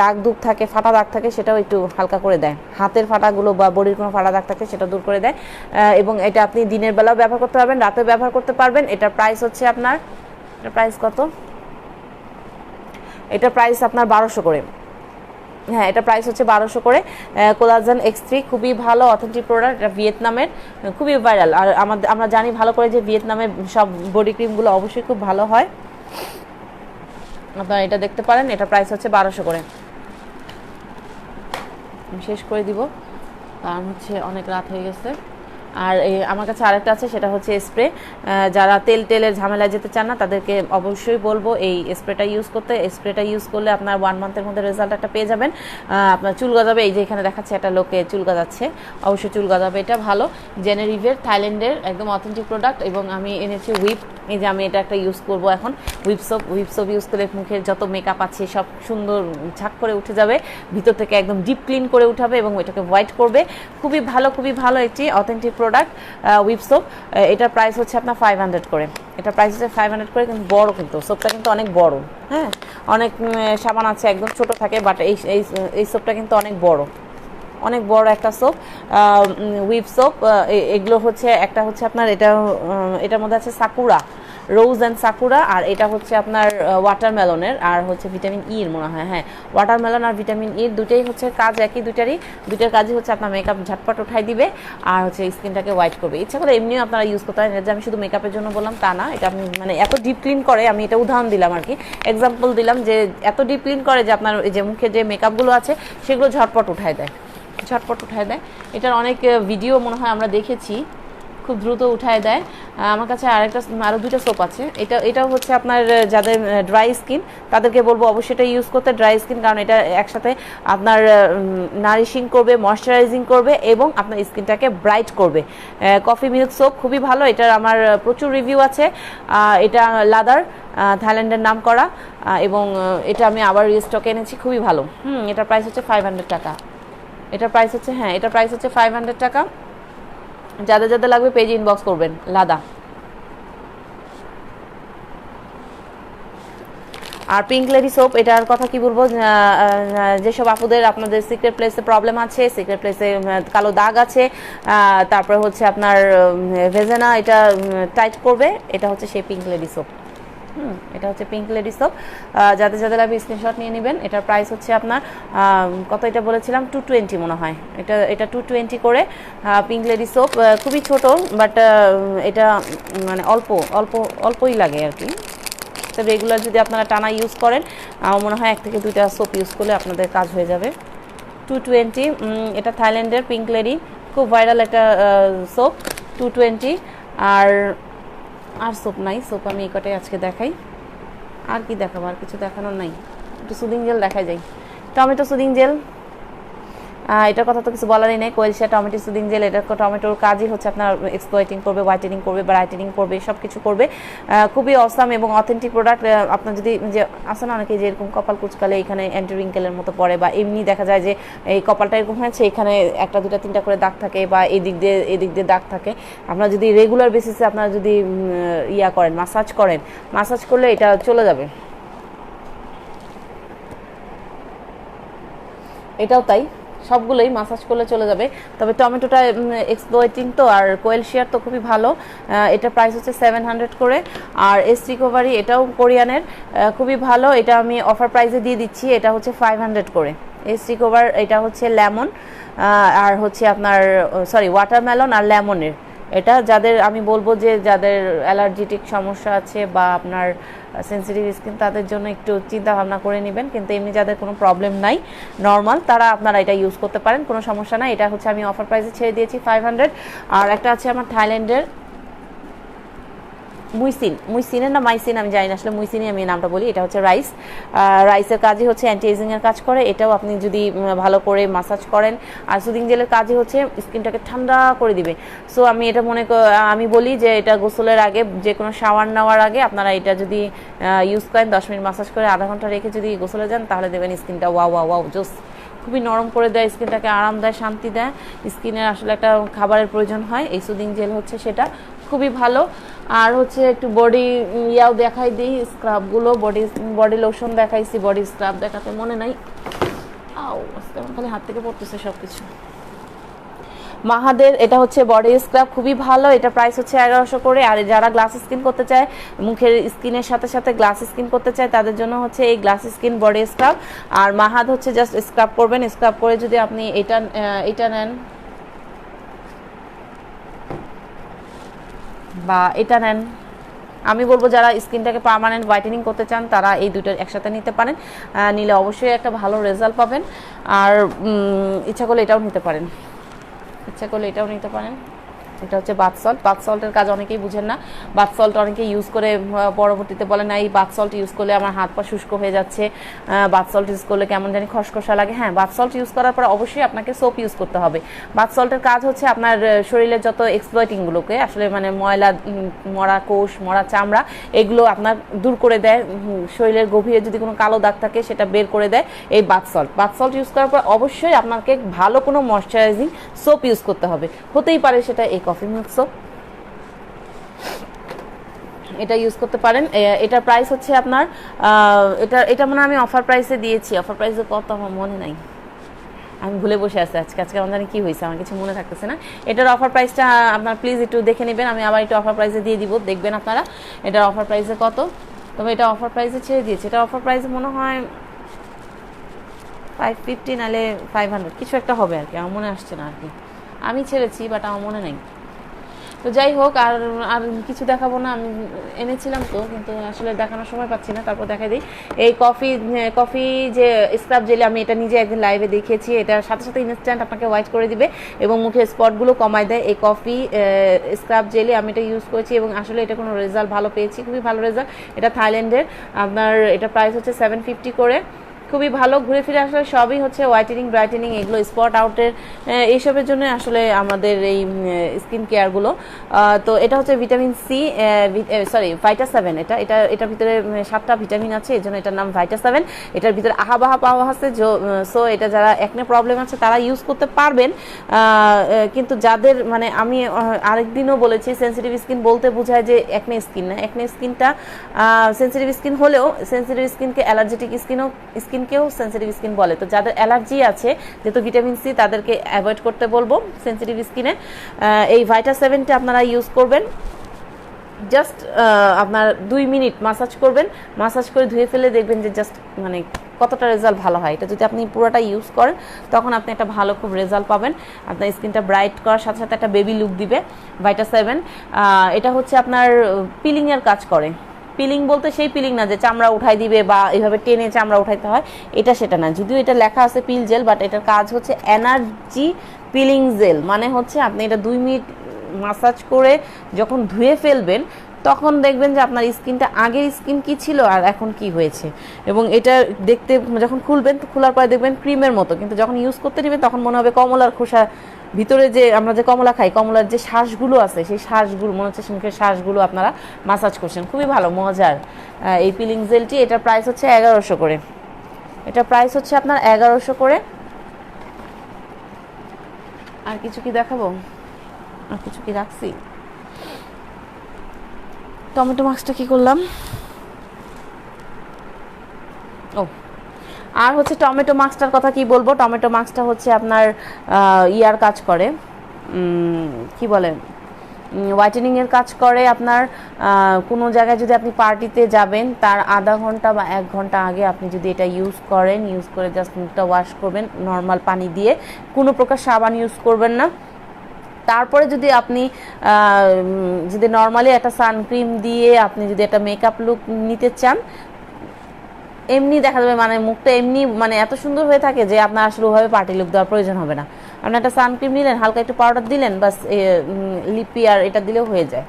দাগ দুগ থাকে, ফাটা দাগ থাকে, সেটাও একটু হালকা করে দেয়। হাতের ফাটাগুলো বা বডির কোনো ফাটা দাগ থাকে সেটা দূর করে দেয়। এবং এটা আপনি দিনের বেলাও ব্যবহার করতে পারবেন, রাতেও ব্যবহার করতে পারবেন। এটার প্রাইস হচ্ছে আপনার, এটার প্রাইস কত? এটার প্রাইস আপনার 1200 করে। হ্যাঁ, এটা প্রাইস হচ্ছে 1200 করে। কোলাজেন X3 খুবই ভালো অথেন্টিক প্রোডাক্ট, এটা ভিয়েতনামের, খুবই ভাইরাল। আর আমরা জানি ভালো করে যে ভিয়েতনামের সব বডি ক্রিমগুলো অবশ্যই খুব ভালো হয়। আপনারা এটা দেখতে পারেন। এটা প্রাইস হচ্ছে 1200 করে। আমি শেষ করে দিব কারণ হচ্ছে অনেক রাত হয়ে গেছে। আর আমার কাছে আরেকটা আছে, সেটা হচ্ছে স্প্রে। যারা তেলের ঝামেলায় যেতে চান না তাদেরকে অবশ্যই বলবো এই স্প্রেটা ইউজ করতে। স্প্রেটা ইউজ করলে আপনার 1 মান্থের মধ্যে রেজাল্ট একটা পেয়ে যাবেন। আপনার চুল গজাবে, এই যে এখানে দেখাচ্ছে একটা লোকে চুল গজাচ্ছে, অবশ্যই চুল গজাবে। এটা ভালো, জেনেরিভের, থাইল্যান্ডের একদম অথেন্টিক প্রোডাক্ট। এবং আমি এনেছি হুইপ, এই যে আমি এটা একটা ইউজ করব এখন, হুইপ সোপ ইউজ করলে মুখের যত মেকআপ আছে সব সুন্দর ঝাক করে উঠে যাবে, ভিতর থেকে একদম ডিপ ক্লিন করে উঠাবে এবং এটাকে হোয়াইট করবে। খুবই ভালো একটি অথেন্টিক প্রোডাক্ট হুইপ সোপ। এটার প্রাইস হচ্ছে আপনার 500 করে। এটা প্রাইস হচ্ছে 500 করে, কিন্তু বড়, কিন্তু সোপটা কিন্তু অনেক বড়। হ্যাঁ, অনেক সাবান আছে একদম ছোট থাকে, বাট এই সোপটা কিন্তু অনেক বড় একটা সোপ, হুইপ সোপ। এগুলো হচ্ছে, একটা হচ্ছে আপনার এটার মধ্যে আছে সাকুরা, রোজ অ্যান্ড সাকুরা, আর এটা হচ্ছে আপনার ওয়াটারমেলনের, আর হচ্ছে ভিটামিন ই এর মনে হয়। হ্যাঁ, ওয়াটারমেলন আর ভিটামিন ই দুটোই হচ্ছে কাজ একই, দুইটার কাজই হচ্ছে আপনার মেকআপ ঝটপট উঠাই দিবে আর হচ্ছে স্কিনটাকে হোয়াইট করবে। ইচ্ছা করে এমনিও আপনারা ইউজ করতে পারেন, যে আমি শুধু মেকআপের জন্য বললাম তা না। এটা আপনি মানে এত ডিপ ক্লিন করে, আমি এটা উদাহরণ দিলাম আর কি, এক্সাম্পল দিলাম যে এত ডিপ ক্লিন করে যে আপনার যে মুখে যে মেকআপগুলো আছে সেগুলো ঝটপট উঠায় দেয়। এটার অনেক ভিডিও মনে হয় আমরা দেখেছি, খুব দ্রুত উঠায় দেয়। আমার কাছে আরও 2টা সোপ আছে। এটাও হচ্ছে আপনার যাদের ড্রাই স্কিন তাদেরকে বলবো অবশ্যই এটা ইউজ করতে, ড্রাই স্কিন, কারণ এটা একসাথে আপনার নারিশিং করবে, ময়শ্চারাইজিং করবে এবং আপনার স্কিনটাকে ব্রাইট করবে। কফি মিল্ক সোপ খুবই ভালো, এটার আমার প্রচুর রিভিউ আছে। এটা লাদার, থাইল্যান্ডের নাম করা, এবং এটা আমি আবার রিস্টকে এনেছি, খুবই ভালো। এটার প্রাইস হচ্ছে 500 টাকা। এটার প্রাইস হচ্ছে 500 টাকা। যাদের লাগবে পেজে ইনবক্স করবেন। লাদা আর পিঙ্ক লেডি সোপ, এটার কথা কি বলবো, যেসব আপুদের আপনাদের সিক্রেট প্লেসে প্রবলেম আছে, সিক্রেট প্লেসে কালো দাগ আছে, তারপরে হচ্ছে আপনার ভেজেনা এটা টাইট করবে, এটা হচ্ছে সেই পিঙ্ক লেডি সোপ। এটা হচ্ছে পিঙ্ক লেডি সোপ। যাদের লাগবে স্ক্রিনশট নিয়ে নেবেন। এটার প্রাইস হচ্ছে আপনার কত, এটা বলেছিলাম 220 মনে হয়। এটা 220 করে পিঙ্ক লেডি সোপ। খুবই ছোট, বাট এটা মানে অল্পই লাগে আর কি। তো রেগুলার যদি আপনারা টানা ইউজ করেন, আমার মনে হয় 1 থেকে 2টা সোপ ইউজ করলে আপনাদের কাজ হয়ে যাবে। 220, এটা থাইল্যান্ডের পিঙ্ক লেডি, খুব ভাইরাল একটা সোপ। 220। আর সোপ নাই, সোপ আমি এই কটাই আজকে দেখাই। আর কি দেখাবো, আর কিছু দেখানোর নাই। একটু সুদিং জেল দেখা যায়, টমেটো সুদিং জেল। এটার কথা তো কিছু বলারই নেই, কোয়েলশিয়া টমেটো সুদিং জেল। এটা টমেটোর কাজই হচ্ছে আপনার এক্সপ্লয়েটিং করবে, হোয়াইটেনিং করবে, ব্রাইটেনিং করবে, সব কিছু করবে। খুবই অসাম এবং অথেন্টিক প্রোডাক্ট। আপনার যদি যে আসে না অনেকে যে এরকম কপাল কুচকালে এখানে অ্যান্টি রিঙ্কেলের মতো পড়ে, বা এমনি দেখা যায় যে এই কপালটা এরকম হয়েছে, এখানে 1টা 2টা 3টা করে দাগ থাকে, বা এদিক দিয়ে দাগ থাকে। আপনারা যদি রেগুলার বেসিসে আপনারা যদি করেন, মাসাজ করলে এটা চলে যাবে। এটাও তাই, সবগুলোই মাসাজ করলে চলে যাবে। তবে টমেটোটা এক্সপ্লয়েটিং তো, আর কোয়েলশিয়ার তো খুবই ভালো। এটা প্রাইস হচ্ছে 700 করে। আর এস রিকভারি, এটাও কোরিয়ানের, খুবই ভালো। এটা আমি অফার প্রাইসে দিয়ে দিচ্ছি, এটা হচ্ছে 500 করে। এস রিকভার, এটা হচ্ছে লেমন আর হচ্ছে আপনার ওয়াটারমেলন আর লেমনের। এটা আমি বলবো যে যাদের অ্যালার্জিটিক সমস্যা আছে বা আপনার সেন্সিটিভ স্কিন, তাদের জন্য একটু চিন্তা ভাবনা করে নেবেন। কিন্তু এমনি যাদের কোনো প্রবলেম নাই, নর্মাল, তারা আপনারা এটা ইউজ করতে পারেন, কোনো সমস্যা নাই। এটা হচ্ছে আমি অফার প্রাইসে ছেড়ে দিয়েছি 500। আর একটা আছে আমার থাইল্যান্ডের মুইসিনের না মাইসিন আমি জানি না, আসলে মুইসিনই আমি নামটা বলি। এটা হচ্ছে রাইস, রাইসের কাজই হচ্ছে অ্যান্টি এজিংয়ের কাজ করে। এটাও আপনি যদি ভালো করে মাসাজ করেন, আর সুদিং জেলের কাজই হচ্ছে স্কিনটাকে ঠান্ডা করে দিবে। সো আমি এটা আমি বলি যে এটা গোসলের আগে, যে কোনো শাওয়ার নেওয়ার আগে আপনারা এটা যদি ইউজ করেন, 10 মিনিট মাসাজ করে আধা ঘন্টা রেখে যদি গোসলে যান, তাহলে দেবেন স্কিনটা ওয়াও ওয়াও ওয়াও জোস, খুবই নরম করে দেয়, স্কিনটাকে আরাম দেয়, শান্তি দেয়। স্কিনের আসলে একটা খাবারের প্রয়োজন হয়, এই সুদিং জেল হচ্ছে সেটা, খুবই ভালো। আর হচ্ছে একটু বডি ইয়াও দেখাই দিই, স্ক্রাবগুলো, বডি লোশন দেখাইছি, বডি স্ক্রাব দেখাতে মনে নাই। আও আমার খালি হাত থেকে পড়তেছে সব কিছু। মাহাদের এটা হচ্ছে বডি স্ক্রাব, খুবই ভালো। এটা প্রাইস হচ্ছে 1100 করে। আর যারা গ্লাস স্কিন করতে চায়, মুখের স্কিনের সাথে সাথে গ্লাস স্কিন করতে চায়, তাদের জন্য হচ্ছে এই গ্লাস স্কিন বডি স্ক্রাব। আর মাহাদ হচ্ছে জাস্ট স্ক্রাব করবেন, স্ক্রাব করে যদি আপনি এটা নেন বা এটা নেন, আমি বলবো যারা স্কিনটাকে পার্মানেন্ট হোয়াইটেনিং করতে চান তারা এই দুটো একসাথে নিতে পারেন, নিলে অবশ্যই একটা ভালো রেজাল্ট পাবেন। আর ইচ্ছা করলে এটাও নিতে পারেন, এটা হচ্ছে বাথ সল্টের কাজ অনেকেই বুঝেন না। বাথ সল্ট অনেকে ইউজ করে পরবর্তীতে বলে না এই বাথ সল্ট ইউজ করলে আমার হাত পা শুষ্ক হয়ে যাচ্ছে, বাথ সল্ট ইউজ করলে কেমন জানি খসখসা লাগে। হ্যাঁ, বাথ সল্ট ইউজ করার পর অবশ্যই আপনাকে সোপ ইউজ করতে হবে। বাথ সল্টের কাজ হচ্ছে আপনার শরীরের যত এক্সপ্লয়েটিংগুলোকে, আসলে মানে ময়লা, মরা কোষ, মরা চামড়া, এগুলো আপনার দূর করে দেয়। শরীরের গভীরে যদি কোনো কালো দাগ থাকে সেটা বের করে দেয় এই বাথ সল্ট ইউজ করার পর অবশ্যই আপনাকে ভালো কোনো ময়শ্চারাইজিং সোপ ইউজ করতে হবে। হতেই পারে সেটা এই কফি মিল্ক সোপ, এটা ইউজ করতে পারেন। এটার প্রাইস হচ্ছে আপনার এটা মানে আমি অফার প্রাইসে দিয়েছি, অফার প্রাইসে কত আমার মনে নাই, আমি ভুলে বসে আছি আজকে আমার জানি কি হয়েছে, আমার কিছু মনে থাকতেছে না। এটার অফার প্রাইসটা আপনার প্লিজ একটু দেখে নেবেন, আমি আবার একটু অফার প্রাইসে দিয়ে দিব, দেখবেন আপনারা এটার অফার প্রাইসে কত। তবে এটা অফার প্রাইসে ছেড়ে দিয়েছে, এটা অফার প্রাইসে মনে হয় 550 নাহলে 500 কিছু একটা হবে আর কি, আমার মনে আসছে না আর কি, আমি ছেড়েছি বাট আমার মনে নেই। তো যাই হোক, আর কিছু দেখাবো না, আমি এনেছিলাম তো কিন্তু আসলে দেখানোর সময় পাচ্ছি না, তারপর দেখাই দিই। এই কফি যে স্ক্রাব জেলি, আমি এটা নিজে একদিন লাইভে দেখিয়েছি, এটার সাথে সাথে ইনস্ট্যান্ট আপনাকে হোয়াইট করে দিবে এবং মুখের স্পটগুলো কমায় দেয়। এই কফি স্ক্রাব জেলি আমি এটা ইউজ করেছি এবং আসলে এটা কোনো রেজাল্ট ভালো পেয়েছি, খুবই ভালো রেজাল্ট। এটা থাইল্যান্ডের, আপনার এটা প্রাইস হচ্ছে 750 করে, খুবই ভালো। ঘুরে ফিরে আসলে সবই হচ্ছে হোয়াইটেনিং, ব্রাইটেনিং, এগুলো স্পট আউটের এইসবের জন্য আসলে আমাদের এই স্কিন কেয়ারগুলো। তো এটা হচ্ছে ভিটামিন সি, ভাইটা 7, এটার ভিতরে 7টা ভিটামিন আছে, এই জন্য এটার নাম ভাইটা 7। এটার ভিতরে আহাবাহা পাওয়া আছে, সো এটা যারা একনে প্রবলেম আছে তারা ইউজ করতে পারবেন। কিন্তু যাদের মানে আমি আরেকদিনও বলেছি, সেন্সিটিভ স্কিন বলতে বোঝায় যে একনে স্কিন না, একনে স্কিনটা সেন্সিটিভ স্কিন হলেও সেন্সিটিভ স্কিনকে অ্যালার্জেটিক স্কিনকেও সেন্সিটিভ স্কিন বলে। তো যাদের অ্যালার্জি আছে, যেহেতু ভিটামিন সি, তাদেরকে অ্যাভয়েড করতে বলবো সেন্সিটিভ স্কিনে। এই ভাইটা 7টা আপনারা ইউজ করবেন, জাস্ট আপনার 2 মিনিট মাসাজ করবেন, মাসাজ করে ধুয়ে ফেলে দেখবেন যে জাস্ট মানে কতটা রেজাল্ট ভালো হয়। এটা যদি আপনি পুরোটা ইউজ করেন তখন আপনি একটা ভালো খুব রেজাল্ট পাবেন, আপনার স্কিনটা ব্রাইট করার সাথে সাথে একটা বেবি লুক দিবে। ভাইটা 7 এটা হচ্ছে আপনার পিলিংয়ের কাজ করে। পিলিং বলতে সেই পিলিং না যে চামড়া উঠাই দিবে বা এইভাবে টেনে চামড়া উঠাইতে হয়, এটা সেটা না, যদিও এটা লেখা আছে পিল জেল, বাট এটার কাজ হচ্ছে এনার্জি পিলিং জেল। মানে হচ্ছে আপনি এটা 2 মিনিট মাসাজ করে যখন ধুয়ে ফেলবেন তখন দেখবেন যে আপনার স্কিনটা আগের স্কিন কি ছিল আর এখন কি হয়েছে। এবং এটা দেখতে যখন খুলবেন, খোলার পরে দেখবেন ক্রিমের মতো, কিন্তু যখন ইউজ করতে নেবেন তখন মনে হবে কমলার খোসা, ভিতরে যে আমরা যে কমলা খাই, কমলার যে শ্বাসগুলো আছে সেই শ্বাসগুলো মনে হচ্ছে মুখের শ্বাসগুলো আপনারা মাসাজ করছেন, খুবই ভালো মজার এই পিলিং জেলটি। এটার প্রাইস হচ্ছে 1100 করে, এটা প্রাইস হচ্ছে আপনার 1100 করে। আর কিছু কি দেখাবো, আর কিছু কি রাখছি? টমেটো মাস্কটা কি করলাম, ও আর হচ্ছে টমেটো মাস্কটার কথা কি বলবো। টমেটো মাস্কটা হচ্ছে আপনার ইয়ার কাজ করে, কি বলে, হোয়াইটেনিংয়ের কাজ করে। আপনার কোনো জায়গায় যদি আপনি পার্টিতে যাবেন তার আধা ঘন্টা বা 1 ঘন্টা আগে আপনি যদি এটা ইউজ করেন, ইউজ করে জাস্ট মুখটা ওয়াশ করবেন নর্মাল পানি দিয়ে, কোনো প্রকার সাবান ইউজ করবেন না। তারপরে যদি আপনি যদি নর্মালি একটা সানক্রিম দিয়ে আপনি যদি একটা মেকআপ লুক নিতে চান, এমনি দেখা যাবে মানে মুখটা এমনি মানে এত সুন্দর হয়ে থাকে যে আপনার আসলে ওভাবে পার্টি লুক দেওয়ার প্রয়োজন হবে না। আপনি একটা সানক্রিম নিলেন, হালকা একটু পাউডার দিলেন, বাস লিপি আর এটা দিলেও হয়ে যায়।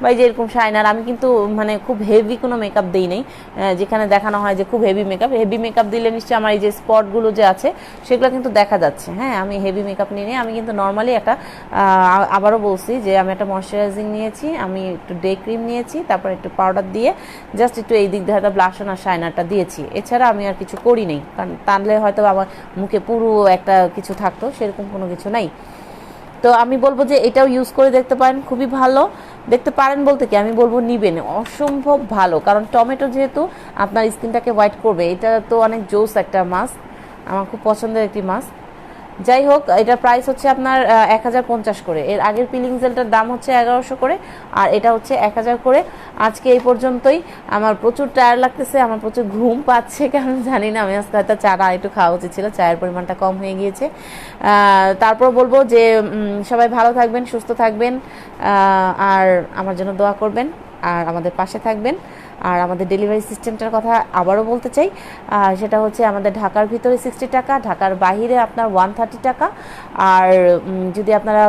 বা এই যে এরকম শাইনার। আমি কিন্তু মানে খুব হেভি কোনো মেকআপ দিই নেই, যেখানে দেখানো হয় যে খুব হেভি মেকআপ দিলে নিশ্চয়ই আমার এই যে স্পটগুলো যে আছে সেগুলো কিন্তু দেখা যাচ্ছে। হ্যাঁ, আমি হেভি মেকআপ নিয়ে আমি কিন্তু নর্মালি একটা আবারও বলছি যে আমি একটা ময়শ্চারাইজিং নিয়েছি, আমি একটু ডে ক্রিম নিয়েছি, তারপর একটু পাউডার দিয়ে জাস্ট একটু এই দিক দিয়ে হয়তো ব্লাশন আর শাইনারটা দিয়েছি। এছাড়া আমি আর কিছু করি নেই, কারণ টানলে হয়তো আমার মুখে পুরো একটা কিছু থাকতো, সেরকম কোনো কিছু নাই। তো আমি বলবো যে এটাও ইউজ করে দেখতে পারেন, খুবই ভালো। দেখতে পারেন বলতে কি, আমি বলবো নিবেন, অসম্ভব ভালো। কারণ টমেটো যেহেতু আপনার স্কিনটাকে হোয়াইট করবে, এটা তো অনেক জোস একটা মাস্ক, আমার খুব পছন্দের একটি মাস্ক। যাই হোক, এটার প্রাইস হচ্ছে আপনার 1050 করে। এর আগের পিলিং জেলটার দাম হচ্ছে 1100 করে, আর এটা হচ্ছে 1000 করে। আজকে এই পর্যন্তই। আমার প্রচুর টায়ার্ড লাগতেছে, আমার প্রচুর ঘুম পাচ্ছে, কারণ জানি না আমি আজকে হয়তো চাটা একটু খাওয়া উচিত ছিল, চায়ের পরিমাণটা কম হয়ে গিয়েছে। তারপর বলবো যে সবাই ভালো থাকবেন, সুস্থ থাকবেন, আর আমার জন্য দোয়া করবেন, আর আমাদের পাশে থাকবেন। আর আমাদের ডেলিভারি সিস্টেমটার কথা আবারও বলতে চাই, সেটা হচ্ছে আমাদের ঢাকার ভিতরে 60 টাকা, ঢাকার বাইরে আপনার 130 টাকা। আর যদি আপনারা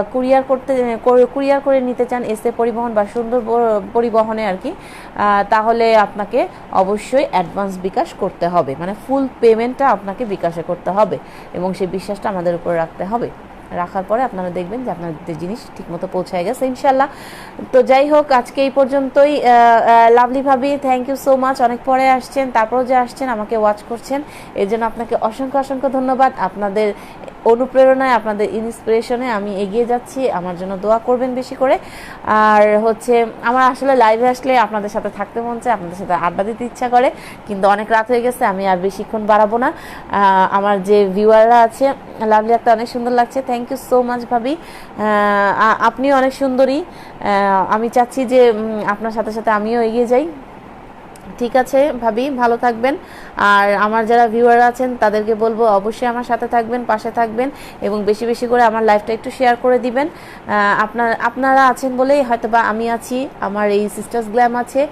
কুরিয়ার করে নিতে চান এসএ পরিবহন বা সুন্দর পরিবহনে আর কি, তাহলে আপনাকে অবশ্যই অ্যাডভান্স বিকাশ করতে হবে, মানে ফুল পেমেন্টটা আপনাকে বিকাশে করতে হবে, এবং সেই বিশ্বাসটা আমাদের উপরে রাখতে হবে। রাখার পরে আপনারা দেখবেন যে আপনাদের জিনিস ঠিকমতো পৌঁছায় গেছে ইনশাল্লাহ। তো যাই হোক, আজকে এই পর্যন্তই। লাভলি ভাবি, থ্যাংক ইউ সো মাচ। অনেক পরে আসছেন, তারপরও যে আসছেন, আমাকে ওয়াচ করছেন, এর জন্য আপনাকে অসংখ্য ধন্যবাদ। আপনাদের অনুপ্রেরণায়, আপনাদের ইন্সপিরেশনে আমি এগিয়ে যাচ্ছি। আমার জন্য দোয়া করবেন বেশি করে। আর হচ্ছে আমার আসলে লাইভে আসলে আপনাদের সাথে থাকতে মন চায়, আপনাদের সাথে আড্ডা দিতে ইচ্ছা করে, কিন্তু অনেক রাত হয়ে গেছে, আমি আর বেশিক্ষণ বাড়াবো না। আমার যে ভিউয়াররা আছে, লাভলি একটা অনেক সুন্দর লাগছে, থ্যাংক ইউ সো মাচ ভাবি। আপনিও অনেক সুন্দরী। আমি চাচ্ছি যে আপনার সাথে সাথে আমিও এগিয়ে যাই। ঠিক আছে ভাবি, ভালো থাকবেন। আর আমার যারা ভিউয়ার আছেন তাদেরকে বলবো অবশ্যই আমার সাথে থাকবেন, পাশে থাকবেন, এবং বেশি বেশি করে আমার লাইফটা একটু শেয়ার করে দিবেন। আপনারা আছেন বলেই হয়তো বা আমি আছি। আমার এই সিস্টার্স গ্ল্যাম আছে,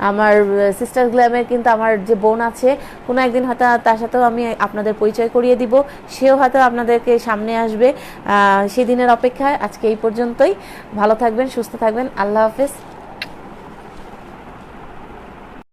আমার সিস্টার্স গ্ল্যামের কিন্তু আমার যে বোন আছে, কোনো একদিন হয়তো তার সাথেও আমি আপনাদের পরিচয় করিয়ে দিব, সেও হয়তো আপনাদেরকে সামনে আসবে। সেদিনের অপেক্ষায় আজকে এই পর্যন্তই। ভালো থাকবেন, সুস্থ থাকবেন, আল্লাহ হাফেজ।